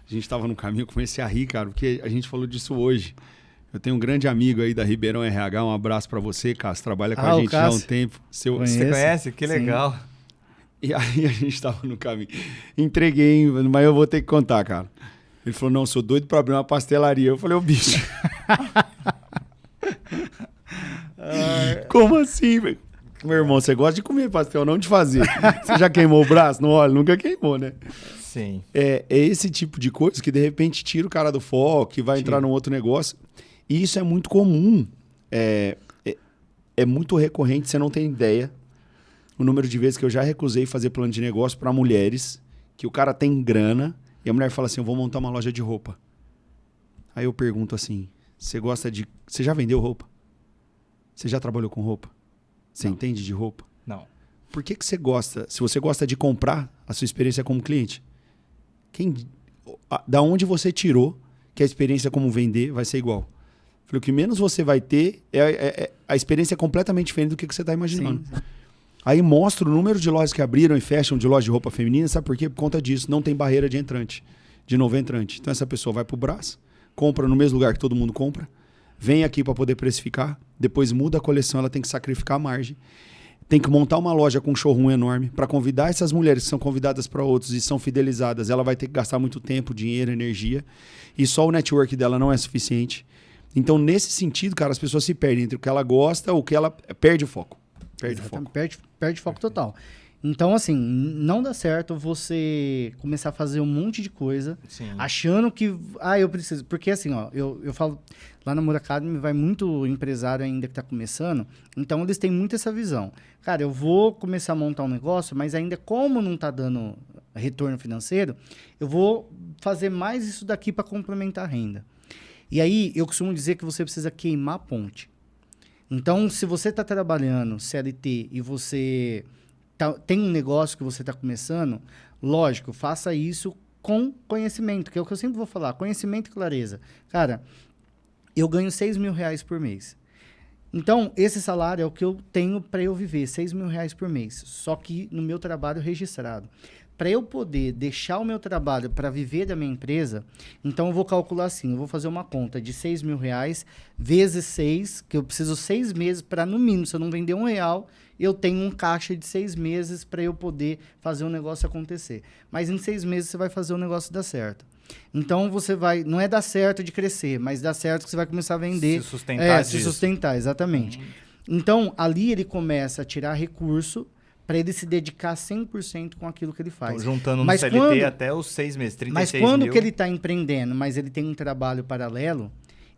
[SPEAKER 3] A gente tava no caminho, eu comecei a rir, cara, porque a gente falou disso hoje. Eu tenho um grande amigo aí da Ribeirão RH, um abraço pra você, Cássio, trabalha com a
[SPEAKER 1] o
[SPEAKER 3] gente já há um
[SPEAKER 1] Cássio.
[SPEAKER 3] tempo.
[SPEAKER 2] Você
[SPEAKER 1] Conheço.
[SPEAKER 2] conhece? Que
[SPEAKER 1] Sim.
[SPEAKER 2] legal.
[SPEAKER 3] E aí a gente tava no caminho. Entreguei, hein, mas eu vou ter que contar, cara. Ele falou, não, sou doido pra abrir uma pastelaria. Eu falei, ô bicho. Como assim, velho? Meu irmão, você gosta de comer pastel, não de fazer. Você já queimou o braço? Não, olha, nunca queimou, né?
[SPEAKER 2] Sim.
[SPEAKER 3] É esse tipo de coisa que de repente tira o cara do foco, que vai entrar num outro negócio. E isso é muito comum. É muito recorrente, você não tem ideia. O número de vezes que eu já recusei fazer plano de negócio para mulheres, que o cara tem grana, e a mulher fala assim, eu vou montar uma loja de roupa. Aí eu pergunto assim, você já vendeu roupa? Você já trabalhou com roupa? Você entende de roupa?
[SPEAKER 2] Não.
[SPEAKER 3] Por que você gosta? Se você gosta de comprar, a sua experiência como cliente, da onde você tirou que a experiência como vender vai ser igual? Falei, o que menos você vai ter a experiência é completamente diferente do que você está imaginando.
[SPEAKER 1] Sim.
[SPEAKER 3] Aí mostra o número de lojas que abriram e fecham de loja de roupa feminina, sabe por quê? Por conta disso, não tem barreira de entrante, de novo entrante. Então essa pessoa vai pro Brás, compra no mesmo lugar que todo mundo compra, vem aqui para poder precificar, depois muda a coleção, ela tem que sacrificar a margem, tem que montar uma loja com um showroom enorme para convidar essas mulheres que são convidadas para outros e são fidelizadas. Ela vai ter que gastar muito tempo, dinheiro, energia, e só o network dela não é suficiente. Então, nesse sentido, cara, as pessoas se perdem entre o que ela gosta ou o que ela perde o foco. Perde o foco.
[SPEAKER 1] Perde foco total. Então, assim, não dá certo você começar a fazer um monte de coisa,
[SPEAKER 2] Sim.
[SPEAKER 1] achando que, eu preciso. Porque, assim, ó, eu falo, lá na Murakami vai muito empresário ainda que está começando, então eles têm muito essa visão. Cara, eu vou começar a montar um negócio, mas ainda como não está dando retorno financeiro, eu vou fazer mais isso daqui para complementar a renda. E aí, eu costumo dizer que você precisa queimar a ponte. Então, se você está trabalhando CLT e você tem um negócio que você está começando, lógico, faça isso com conhecimento, que é o que eu sempre vou falar, conhecimento e clareza. Cara, eu ganho R$6.000 por mês. Então, esse salário é o que eu tenho para eu viver, R$6.000 por mês. Só que no meu trabalho registrado. Para eu poder deixar o meu trabalho para viver da minha empresa, então eu vou calcular assim, eu vou fazer uma conta de R$6.000 vezes 6, que eu preciso 6 meses para, no mínimo, se eu não vender R$1, eu tenho um caixa de 6 meses para eu poder fazer o negócio acontecer. Mas em 6 meses você vai fazer o negócio dar certo. Então você vai, não é dar certo de crescer, mas dá certo que você vai começar a vender.
[SPEAKER 2] Se sustentar
[SPEAKER 1] se sustentar, exatamente. Então, ali ele começa a tirar recurso para ele se dedicar 100% com aquilo que ele faz.
[SPEAKER 2] Então, juntando
[SPEAKER 1] mas
[SPEAKER 2] no CLT até os 6 meses, 36
[SPEAKER 1] Mas quando
[SPEAKER 2] mil...
[SPEAKER 1] que ele está empreendendo, mas ele tem um trabalho paralelo,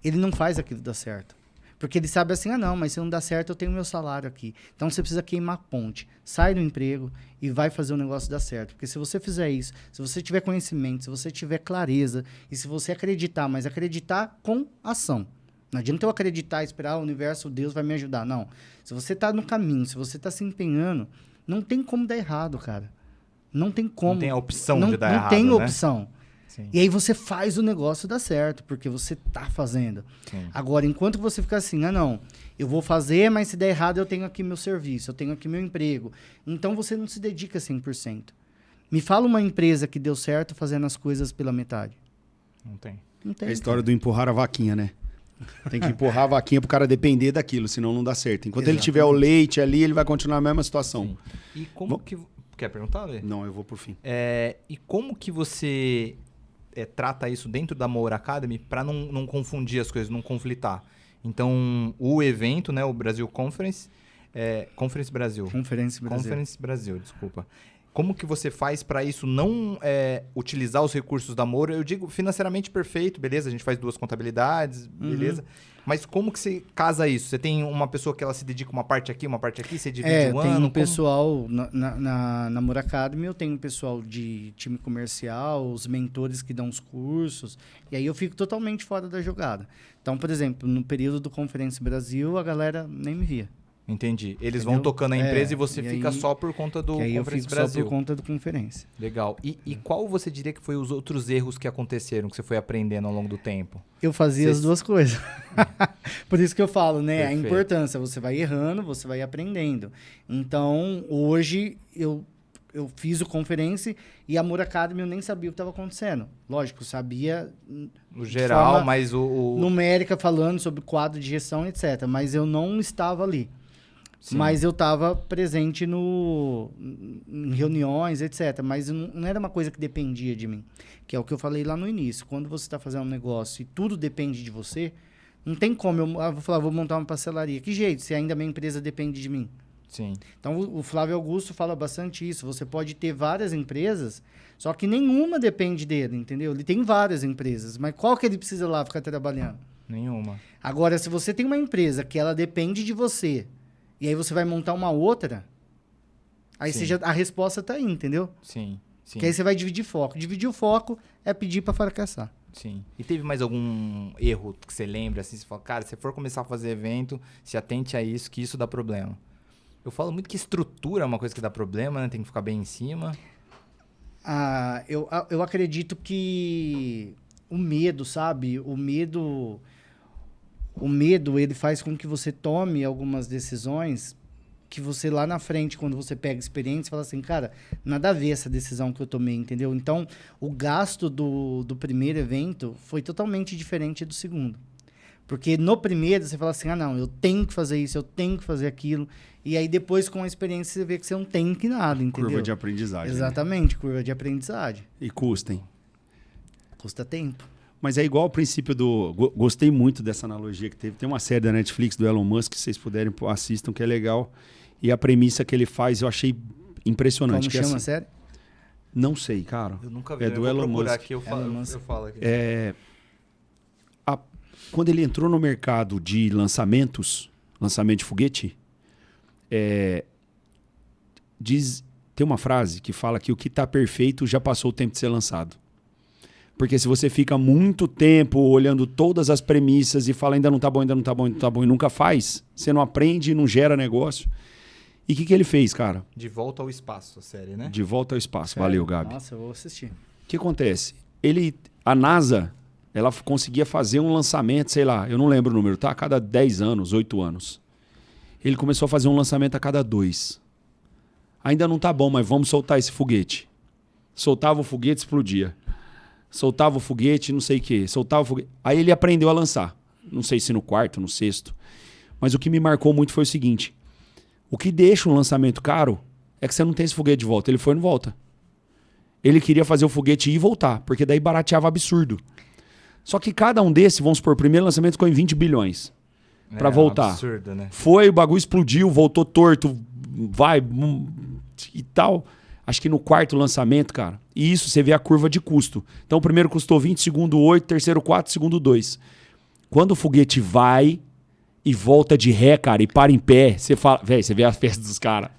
[SPEAKER 1] ele não faz aquilo dar certo. Porque ele sabe assim, não, mas se não dá certo, eu tenho meu salário aqui. Então, você precisa queimar ponte. Sai do emprego e vai fazer o negócio dar certo. Porque se você fizer isso, se você tiver conhecimento, se você tiver clareza, e se você acreditar, mas acreditar com ação. Não adianta eu acreditar e esperar, o universo, Deus vai me ajudar. Não. Se você está no caminho, se você está se empenhando, não tem como dar errado, cara. Não tem como.
[SPEAKER 2] Não tem a opção de dar errado,
[SPEAKER 1] Não tem
[SPEAKER 2] né?
[SPEAKER 1] opção.
[SPEAKER 2] Sim.
[SPEAKER 1] E aí você faz o negócio dar certo, porque você tá fazendo.
[SPEAKER 2] Sim.
[SPEAKER 1] Agora, enquanto você fica assim, não, eu vou fazer, mas se der errado eu tenho aqui meu serviço, eu tenho aqui meu emprego. Então você não se dedica 100%. Me fala uma empresa que deu certo fazendo as coisas pela metade.
[SPEAKER 2] Não tem.
[SPEAKER 1] Não tem.
[SPEAKER 3] É a história do empurrar a vaquinha, né? Tem que empurrar a vaquinha pro cara depender daquilo, senão não dá certo. Enquanto ele tiver o leite ali, ele vai continuar a mesma situação.
[SPEAKER 2] Sim. E como que... Quer perguntar, Lê?
[SPEAKER 3] Não, eu vou por fim.
[SPEAKER 2] E como que você trata isso dentro da Moura Academy para não confundir as coisas, não conflitar? Então, o evento, né, o Brasil Conference... Conference Brasil. Conference Brasil, desculpa. Como que você faz para isso não utilizar os recursos da Moura? Eu digo financeiramente perfeito, beleza? A gente faz 2 contabilidades, beleza? Mas como que você casa isso? Você tem uma pessoa que ela se dedica uma parte aqui, você divide o ano?
[SPEAKER 1] Tem um pessoal na Moura Academy, eu tenho um pessoal de time comercial, os mentores que dão os cursos, e aí eu fico totalmente fora da jogada. Então, por exemplo, no período do Conferência Brasil, a galera nem me via.
[SPEAKER 2] Entendi. Eles
[SPEAKER 1] Entendeu?
[SPEAKER 2] vão tocando a empresa e você fica
[SPEAKER 1] aí,
[SPEAKER 2] só por conta do
[SPEAKER 1] Conferência
[SPEAKER 2] Conference
[SPEAKER 1] Brasil.
[SPEAKER 2] Brasil.
[SPEAKER 1] Só por conta do Conferência.
[SPEAKER 2] Legal. E qual você diria que foi os outros erros que aconteceram, que você foi aprendendo ao longo do tempo?
[SPEAKER 1] Eu fazia as duas coisas. Por isso que eu falo, né?
[SPEAKER 2] Perfeito.
[SPEAKER 1] A importância. Você vai errando, você vai aprendendo. Então, hoje, eu fiz o Conferência e a Moura Academy eu nem sabia o que estava acontecendo. Lógico, eu sabia...
[SPEAKER 2] No geral, mas
[SPEAKER 1] numérica, falando sobre quadro de gestão, etc. Mas eu não estava ali. Sim. Mas eu estava presente em reuniões, etc. Mas não era uma coisa que dependia de mim. Que é o que eu falei lá no início. Quando você está fazendo um negócio e tudo depende de você, não tem como eu vou falar, vou montar uma pastelaria. Que jeito, se ainda a minha empresa depende de mim?
[SPEAKER 2] Sim.
[SPEAKER 1] Então, o Flávio Augusto fala bastante isso. Você pode ter várias empresas, só que nenhuma depende dele, entendeu? Ele tem várias empresas, mas qual que ele precisa lá ficar trabalhando?
[SPEAKER 2] Nenhuma.
[SPEAKER 1] Agora, se você tem uma empresa que ela depende de você, e aí você vai montar uma outra, aí a resposta está aí, entendeu?
[SPEAKER 2] Sim, sim.
[SPEAKER 1] Que aí você vai dividir foco. Dividir o foco é pedir para fracassar.
[SPEAKER 2] Sim. E teve mais algum erro que você lembra? Assim, você fala, cara, se for começar a fazer evento, se atente a isso, que isso dá problema. Eu falo muito que estrutura é uma coisa que dá problema, né? Tem que ficar bem em cima.
[SPEAKER 1] Eu acredito que o medo, sabe? O medo, ele faz com que você tome algumas decisões que você lá na frente, quando você pega experiência, fala assim, cara, nada a ver essa decisão que eu tomei, entendeu? Então, o gasto do primeiro evento foi totalmente diferente do segundo. Porque no primeiro você fala assim, não, eu tenho que fazer isso, eu tenho que fazer aquilo. E aí depois com a experiência você vê que você não tem que nada, entendeu?
[SPEAKER 3] Curva de aprendizagem.
[SPEAKER 1] Exatamente, né? Curva de aprendizagem.
[SPEAKER 3] E custem.
[SPEAKER 1] Custa tempo.
[SPEAKER 3] Mas é igual ao princípio do... Gostei muito dessa analogia que teve. Tem uma série da Netflix do Elon Musk, que vocês puderem, assistam, que é legal. E a premissa que ele faz eu achei impressionante.
[SPEAKER 1] Como
[SPEAKER 3] que
[SPEAKER 1] chama
[SPEAKER 3] assim,
[SPEAKER 1] a série?
[SPEAKER 3] Não sei, cara.
[SPEAKER 2] Eu nunca vi.
[SPEAKER 3] É do Elon Musk.
[SPEAKER 2] Aqui, eu falo aqui.
[SPEAKER 3] Quando ele entrou no mercado de lançamento de foguete, tem uma frase que fala que o que está perfeito já passou o tempo de ser lançado. Porque se você fica muito tempo olhando todas as premissas e fala ainda não está bom, ainda não está bom, ainda não está bom, e nunca faz, você não aprende, não gera negócio. E o que ele fez, cara?
[SPEAKER 2] De Volta ao Espaço, a série, né?
[SPEAKER 3] De Volta ao Espaço.
[SPEAKER 1] Sério?
[SPEAKER 3] Valeu, Gabi.
[SPEAKER 1] Nossa, eu vou assistir.
[SPEAKER 3] O que acontece? A NASA, ela conseguia fazer um lançamento, sei lá, eu não lembro o número, tá? A cada 10 anos, 8 anos. Ele começou a fazer um lançamento a cada 2. Ainda não tá bom, mas vamos soltar esse foguete. Soltava o foguete, explodia. Soltava o foguete, não sei o quê. Soltava o foguete. Aí ele aprendeu a lançar. Não sei se no quarto, no sexto. Mas o que me marcou muito foi o seguinte. O que deixa um lançamento caro é que você não tem esse foguete de volta. Ele foi e não volta. Ele queria fazer o foguete ir e voltar, porque daí barateava absurdo. Só que cada um desses, vamos supor, o primeiro lançamento ficou em 20 bilhões para voltar.
[SPEAKER 2] Absurdo, né?
[SPEAKER 3] Foi, o bagulho explodiu, voltou torto, e tal. Acho que no quarto lançamento, cara, e isso você vê a curva de custo. Então o primeiro custou 20, segundo 8, terceiro 4, segundo 2. Quando o foguete vai e volta de ré, cara, e para em pé, você fala, velho, você vê a festa dos caras.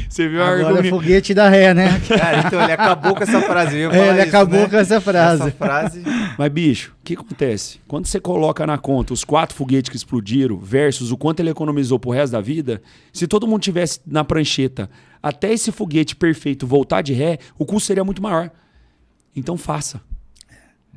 [SPEAKER 3] Você vê o
[SPEAKER 1] Agora
[SPEAKER 3] argumento.
[SPEAKER 1] é foguete da ré, né?
[SPEAKER 2] Cara, então ele acabou com essa frase. Eu ia falar
[SPEAKER 1] Ele
[SPEAKER 2] isso,
[SPEAKER 1] acabou
[SPEAKER 2] né?
[SPEAKER 1] com essa frase.
[SPEAKER 2] Essa frase.
[SPEAKER 3] Mas, bicho, o que acontece? Quando você coloca na conta os 4 foguetes que explodiram versus o quanto ele economizou pro resto da vida, se todo mundo tivesse na prancheta até esse foguete perfeito voltar de ré, o custo seria muito maior. Então faça.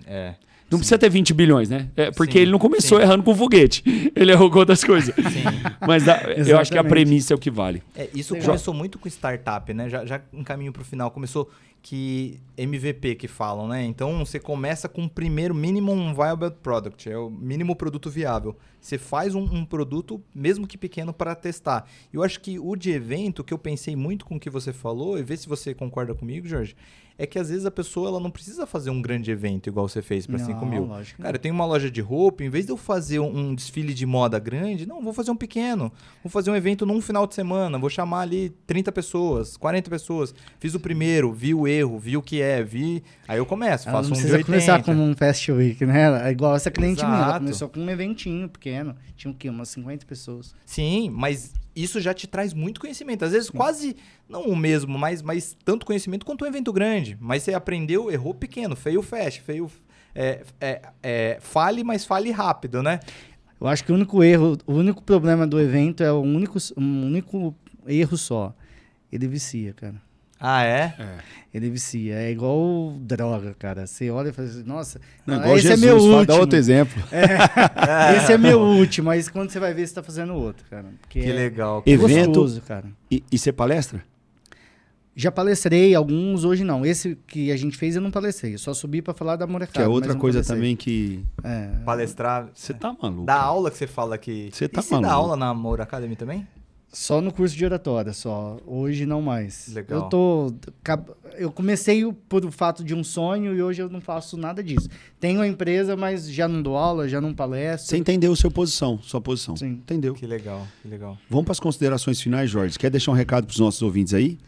[SPEAKER 2] É.
[SPEAKER 3] Não precisa ter 20 bilhões, né? Porque
[SPEAKER 2] Sim,
[SPEAKER 3] ele não começou
[SPEAKER 2] sim.
[SPEAKER 3] errando com o foguete. Ele errou com outras coisas.
[SPEAKER 2] Sim.
[SPEAKER 3] Mas eu acho que a
[SPEAKER 1] Exatamente.
[SPEAKER 3] premissa é o que vale.
[SPEAKER 2] Isso
[SPEAKER 1] Legal.
[SPEAKER 2] começou muito com startup, né? Já encaminho para o final. Começou que MVP que falam, né? Então você começa com o primeiro minimum viable product, é o mínimo produto viável. Você faz um produto, mesmo que pequeno, para testar. Eu acho que o de evento, que eu pensei muito com o que você falou, e vê se você concorda comigo, Jorge, é que às vezes a pessoa ela não precisa fazer um grande evento igual você fez para 5 mil.
[SPEAKER 1] Lógico que
[SPEAKER 2] Cara, eu tenho uma loja de roupa, em vez de eu fazer um desfile de moda grande, não, vou fazer um pequeno. Vou fazer um evento num final de semana, vou chamar ali 30 pessoas, 40 pessoas. Fiz o primeiro, vi o erro, vi o que é, vi... Aí eu começo,
[SPEAKER 1] Ela
[SPEAKER 2] faço
[SPEAKER 1] não
[SPEAKER 2] um de
[SPEAKER 1] precisa
[SPEAKER 2] 80.
[SPEAKER 1] começar como um Fast Week, né? É igual essa cliente minha, ela
[SPEAKER 2] Exato.
[SPEAKER 1] começou com um eventinho pequeno. Tinha o quê? Umas 50 pessoas.
[SPEAKER 2] Sim, mas isso já te traz muito conhecimento. Às vezes quase, não o mesmo, mas tanto conhecimento quanto um evento grande. Mas você aprendeu, errou pequeno, feio fast, feio... fale, mas fale rápido, né?
[SPEAKER 1] Eu acho que o único erro, o único problema do evento é um único erro só. Ele vicia, cara.
[SPEAKER 2] Ah, é?
[SPEAKER 1] Ele vicia. É igual droga, cara. Você olha e fala assim, nossa,
[SPEAKER 3] Não, igual
[SPEAKER 1] esse
[SPEAKER 3] Jesus,
[SPEAKER 1] é meu
[SPEAKER 3] fala,
[SPEAKER 1] último.
[SPEAKER 3] dá outro exemplo.
[SPEAKER 1] Esse é meu último. Mas quando você vai ver, você tá fazendo outro, cara. Porque
[SPEAKER 2] Que
[SPEAKER 1] é
[SPEAKER 2] legal.
[SPEAKER 3] Evento-
[SPEAKER 1] gostoso, cara.
[SPEAKER 3] E você palestra?
[SPEAKER 1] Já palestrei alguns, hoje não. Esse que a gente fez eu não palestrei. Eu só subi pra falar da Morecada.
[SPEAKER 3] Que é outra
[SPEAKER 1] mas não
[SPEAKER 3] coisa
[SPEAKER 1] palestrei.
[SPEAKER 3] também que...
[SPEAKER 2] Palestrar.
[SPEAKER 3] Você tá maluco.
[SPEAKER 2] Da aula que você fala que...
[SPEAKER 3] Você tá
[SPEAKER 2] e você dá
[SPEAKER 3] maluco.
[SPEAKER 2] aula na Moura Academy também?
[SPEAKER 1] Só no curso de oratória, só. Hoje não mais.
[SPEAKER 2] Legal.
[SPEAKER 1] Eu comecei por o fato de um sonho e hoje eu não faço nada disso. Tenho a empresa, mas já não dou aula, já não palestro.
[SPEAKER 3] Você entendeu sua posição.
[SPEAKER 1] Sim.
[SPEAKER 3] Entendeu.
[SPEAKER 2] Que legal, que legal.
[SPEAKER 3] Vamos para as considerações finais, Jorge. Quer deixar um recado para os nossos ouvintes aí?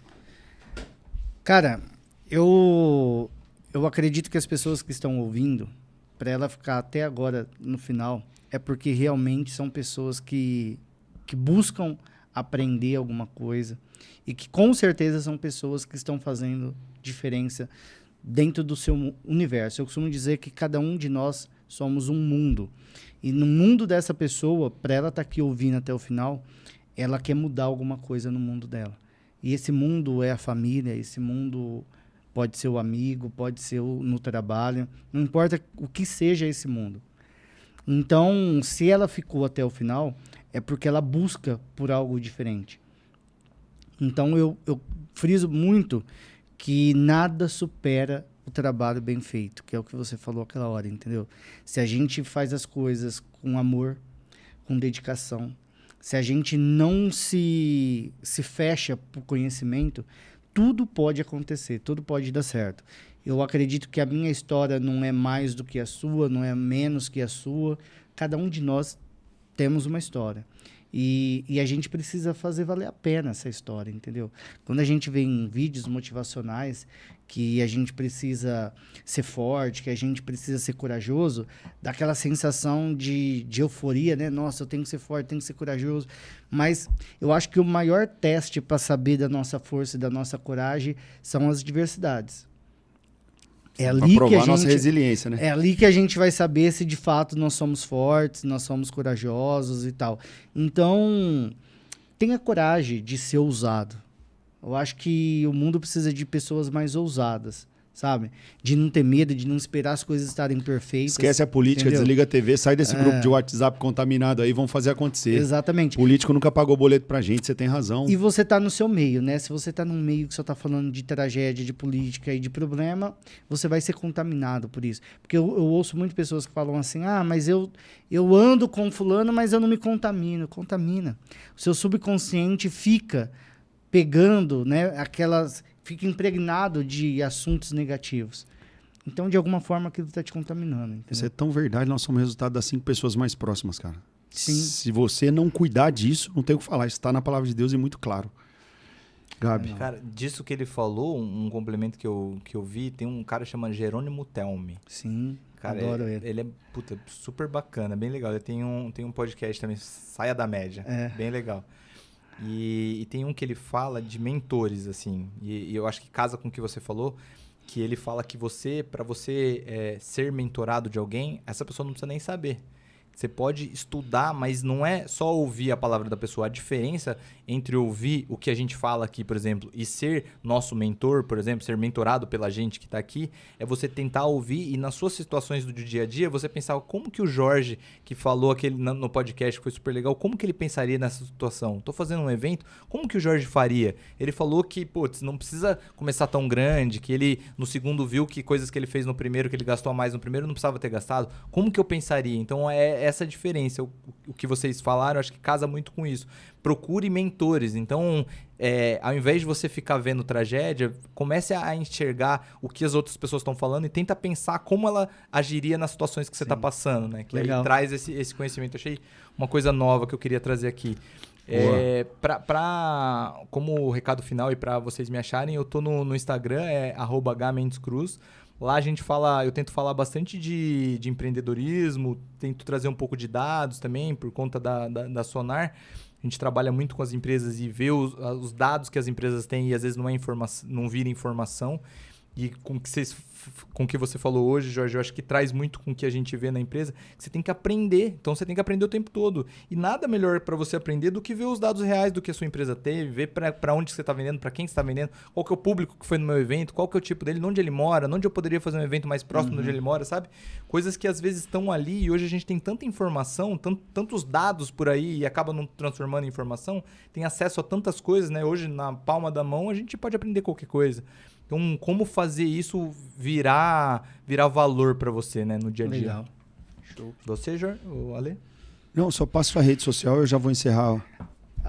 [SPEAKER 1] Cara, eu acredito que as pessoas que estão ouvindo, para ela ficar até agora no final, é porque realmente são pessoas que buscam aprender alguma coisa e que com certeza são pessoas que estão fazendo diferença dentro do seu universo. Eu costumo dizer que cada um de nós somos um mundo. E no mundo dessa pessoa, para ela estar aqui ouvindo até o final, ela quer mudar alguma coisa no mundo dela. E esse mundo é a família, esse mundo pode ser o amigo, pode ser no trabalho, não importa o que seja esse mundo. Então, se ela ficou até o final, é porque ela busca por algo diferente. Então, eu friso muito que nada supera o trabalho bem feito, que é o que você falou aquela hora, entendeu? Se a gente faz as coisas com amor, com dedicação, se a gente não se fecha para o conhecimento, tudo pode acontecer, tudo pode dar certo. Eu acredito que a minha história não é mais do que a sua, não é menos que a sua. Cada um de nós temos uma história. E a gente precisa fazer valer a pena essa história, entendeu? Quando a gente vê em vídeos motivacionais que a gente precisa ser forte, que a gente precisa ser corajoso, dá aquela sensação de euforia, né? Nossa, eu tenho que ser forte, tenho que ser corajoso. Mas eu acho que o maior teste para saber da nossa força e da nossa coragem são as adversidades. É
[SPEAKER 3] Para
[SPEAKER 1] ali que
[SPEAKER 3] provar
[SPEAKER 1] a
[SPEAKER 3] a nossa
[SPEAKER 1] gente...
[SPEAKER 3] resiliência, né?
[SPEAKER 1] É ali que a gente vai saber se de fato nós somos fortes, nós somos corajosos e tal. Então, tenha coragem de ser ousado. Eu acho que o mundo precisa de pessoas mais ousadas, sabe? De não ter medo, de não esperar as coisas estarem perfeitas.
[SPEAKER 3] Esquece a política,
[SPEAKER 1] entendeu?
[SPEAKER 3] desliga a TV, sai desse grupo de WhatsApp contaminado aí, vamos fazer acontecer.
[SPEAKER 1] Exatamente.
[SPEAKER 3] Político nunca pagou boleto pra gente, você tem razão.
[SPEAKER 1] E você tá no seu meio, né? Se você tá num meio que só tá falando de tragédia, de política e de problema, você vai ser contaminado por isso. Porque eu ouço muitas pessoas que falam assim, mas eu ando com fulano, mas eu não me contamino. Contamina. O seu subconsciente fica pegando, né, fica impregnado de assuntos negativos. Então, de alguma forma, aquilo está te contaminando. Entendeu?
[SPEAKER 3] Isso é tão verdade, nós somos resultado das 5 pessoas mais próximas, cara.
[SPEAKER 1] Sim.
[SPEAKER 3] Se você não cuidar disso, não tem o que falar. Isso está na palavra de Deus e muito claro. Gabi.
[SPEAKER 2] Cara, disso que ele falou, um complemento que eu vi, tem um cara chamado Jerônimo Telmi.
[SPEAKER 1] Sim,
[SPEAKER 2] Cara,
[SPEAKER 1] adoro ele.
[SPEAKER 2] Ele é super bacana, bem legal. Ele tem um podcast também, Saia da Média. Bem legal. E tem um que ele fala de mentores, assim. E eu acho que casa com o que você falou, que ele fala que para você ser mentorado de alguém, essa pessoa não precisa nem saber. Você pode estudar, mas não é só ouvir a palavra da pessoa. A diferença entre ouvir o que a gente fala aqui, por exemplo, e ser nosso mentor, por exemplo, ser mentorado pela gente que está aqui, é você tentar ouvir e nas suas situações do dia a dia, você pensar como que o Jorge, que falou no podcast, que foi super legal, como que ele pensaria nessa situação? Estou fazendo um evento, como que o Jorge faria? Ele falou que, não precisa começar tão grande, que ele no segundo viu que coisas que ele fez no primeiro, que ele gastou a mais no primeiro, não precisava ter gastado. Como que eu pensaria? Então, essa diferença. O que vocês falaram, acho que casa muito com isso. Procure mentores. Então, ao invés de você ficar vendo tragédia, comece a enxergar o que as outras pessoas estão falando e tenta pensar como ela agiria nas situações que você está passando, né? Que aí traz esse conhecimento. Eu achei uma coisa nova que eu queria trazer aqui. Como recado final e para vocês me acharem, eu tô no Instagram, @gamendescruz. Lá eu tento falar bastante de empreendedorismo, tento trazer um pouco de dados também, por conta da Sonar. A gente trabalha muito com as empresas e vê os dados que as empresas têm e às vezes não vira informação. E com o que você falou hoje, Jorge, eu acho que traz muito com o que a gente vê na empresa, que você tem que aprender. Então, você tem que aprender o tempo todo. E nada melhor para você aprender do que ver os dados reais do que a sua empresa teve, ver para onde você está vendendo, para quem você está vendendo, qual que é o público que foi no meu evento, qual que é o tipo dele, onde ele mora, onde eu poderia fazer um evento mais próximo de onde ele mora, sabe? Coisas que às vezes estão ali e hoje a gente tem tanta informação, tantos dados por aí e acaba não transformando em informação, tem acesso a tantas coisas, né? Hoje, na palma da mão, a gente pode aprender qualquer coisa. Então, como fazer isso virar valor para você, né, no dia a dia?
[SPEAKER 1] Legal. Show.
[SPEAKER 2] Você, Jorge? Ou Ale?
[SPEAKER 3] Não, só passo a rede social e eu já vou encerrar.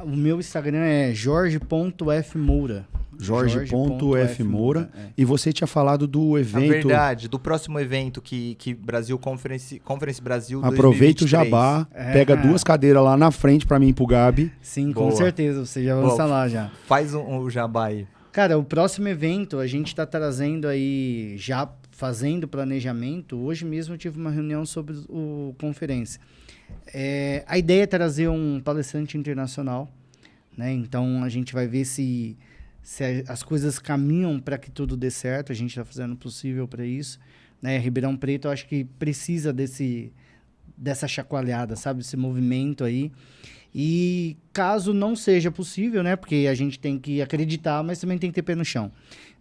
[SPEAKER 1] O meu Instagram é jorge.fmoura.
[SPEAKER 3] Jorge.fmoura. E você tinha falado do evento...
[SPEAKER 2] Na verdade, do próximo evento que Brasil Conference Brasil 2023.
[SPEAKER 3] Aproveita o jabá, pega 2 cadeiras lá na frente para mim e pro Gabi.
[SPEAKER 1] Sim, com certeza. Você já vai lançar lá já.
[SPEAKER 2] Faz o jabá aí.
[SPEAKER 1] Cara, o próximo evento a gente está trazendo aí, já fazendo planejamento. Hoje mesmo eu tive uma reunião sobre o conferência. A ideia é trazer um palestrante internacional, né? Então a gente vai ver se as coisas caminham para que tudo dê certo. A gente está fazendo o possível para isso, né? Ribeirão Preto, eu acho que precisa dessa chacoalhada, sabe? Esse movimento aí. E caso não seja possível, né? Porque a gente tem que acreditar, mas também tem que ter pé no chão.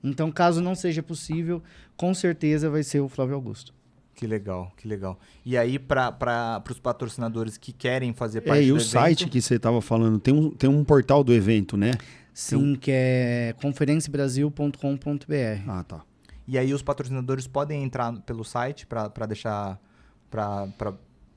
[SPEAKER 1] Então, caso não seja possível, com certeza vai ser o Flávio Augusto.
[SPEAKER 2] Que legal, que legal. E aí, para os patrocinadores que querem fazer parte do evento...
[SPEAKER 3] E o site que você estava falando, tem um portal do evento, né?
[SPEAKER 1] Sim, que é conferenciabrasil.com.br.
[SPEAKER 3] Ah, tá.
[SPEAKER 2] E aí os patrocinadores podem entrar pelo site para deixar... para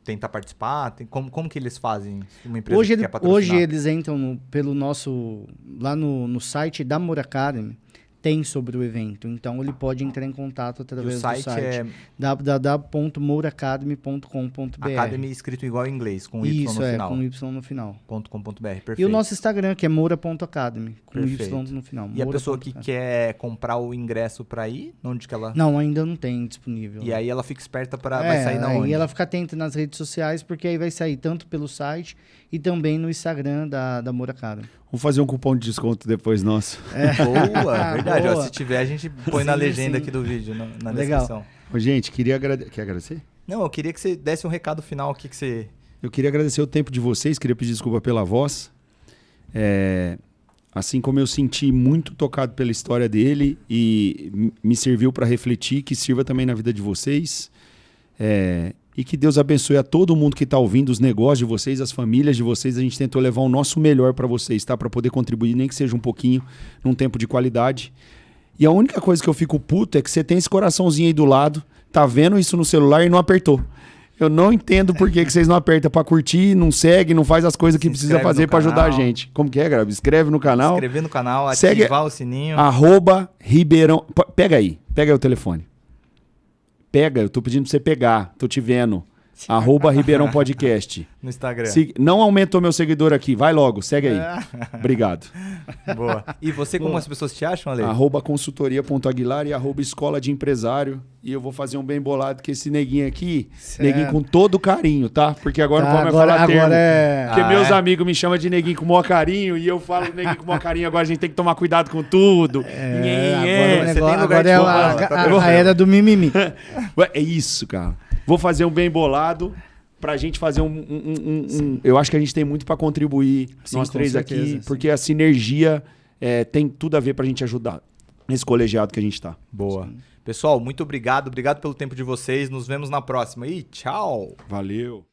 [SPEAKER 2] tentar participar? Como que eles fazem? Uma empresa que quer patrocinar?
[SPEAKER 1] Hoje eles entram pelo nosso... Lá no site da Moura Academy, tem sobre o evento. Então, ele pode entrar em contato através do site.
[SPEAKER 2] É
[SPEAKER 1] www.mouracademy.com.br.
[SPEAKER 2] Academy escrito igual em inglês, com Y no final.
[SPEAKER 1] Com Y no final.
[SPEAKER 2] .com.br, perfeito.
[SPEAKER 1] E o nosso Instagram, que é moura.academy, com
[SPEAKER 2] perfeito.
[SPEAKER 1] Y no final.
[SPEAKER 2] E a pessoa que quer comprar o ingresso para ir, onde que ela...
[SPEAKER 1] Não, ainda não tem disponível.
[SPEAKER 2] E aí ela fica esperta vai sair na onde?
[SPEAKER 1] E ela fica atenta nas redes sociais, porque aí vai sair tanto pelo site e também no Instagram da Moura Academy.
[SPEAKER 3] Vamos fazer um cupom de desconto depois nosso.
[SPEAKER 2] Boa, verdade.
[SPEAKER 1] Boa.
[SPEAKER 2] Ó, se tiver, a gente põe na legenda aqui do vídeo, na descrição.
[SPEAKER 3] Ô, gente, queria agradecer. Quer agradecer?
[SPEAKER 2] Não, eu queria que você desse um recado final aqui que você...
[SPEAKER 3] Eu queria agradecer o tempo de vocês, queria pedir desculpa pela voz. assim como eu senti muito tocado pela história dele e me serviu para refletir, que sirva também na vida de vocês. E que Deus abençoe a todo mundo que está ouvindo, os negócios de vocês, as famílias de vocês. A gente tentou levar o nosso melhor para vocês, tá? Para poder contribuir, nem que seja um pouquinho, num tempo de qualidade. E a única coisa que eu fico puto é que você tem esse coraçãozinho aí do lado, tá vendo isso no celular e não apertou. Eu não entendo por que vocês não apertam pra curtir, não segue, não faz as coisas que precisa fazer pra ajudar a gente. Como que é, Gabi? Inscreve no canal.
[SPEAKER 2] Inscrever no canal,
[SPEAKER 3] segue,
[SPEAKER 2] ativar o sininho.
[SPEAKER 3] @Ribeirão. Pega aí o telefone. Pega, eu tô pedindo pra você pegar, tô te vendo. @Ribeirão Podcast.
[SPEAKER 2] No Instagram.
[SPEAKER 3] Não aumentou meu seguidor aqui, vai logo, segue aí. Obrigado.
[SPEAKER 2] Boa. E você, como as pessoas te acham, Ale?
[SPEAKER 3] @consultoria.aguilar e @escola de empresário. E eu vou fazer um bem bolado com esse neguinho aqui.
[SPEAKER 1] Certo.
[SPEAKER 3] Neguinho com todo carinho, tá? Porque agora não pode mais falar termo. Porque meus amigos me chamam de neguinho com o maior carinho e eu falo neguinho com o maior carinho. Agora a gente tem que tomar cuidado com tudo.
[SPEAKER 1] Agora é a era do mimimi.
[SPEAKER 3] É isso, cara. Vou fazer um bem bolado pra gente fazer eu acho que a gente tem muito pra contribuir, sim, nós três aqui, porque a sinergia tem tudo a ver pra gente ajudar nesse colegiado que a gente tá.
[SPEAKER 2] Boa. Sim. Pessoal, muito obrigado. Obrigado pelo tempo de vocês. Nos vemos na próxima. E tchau.
[SPEAKER 3] Valeu.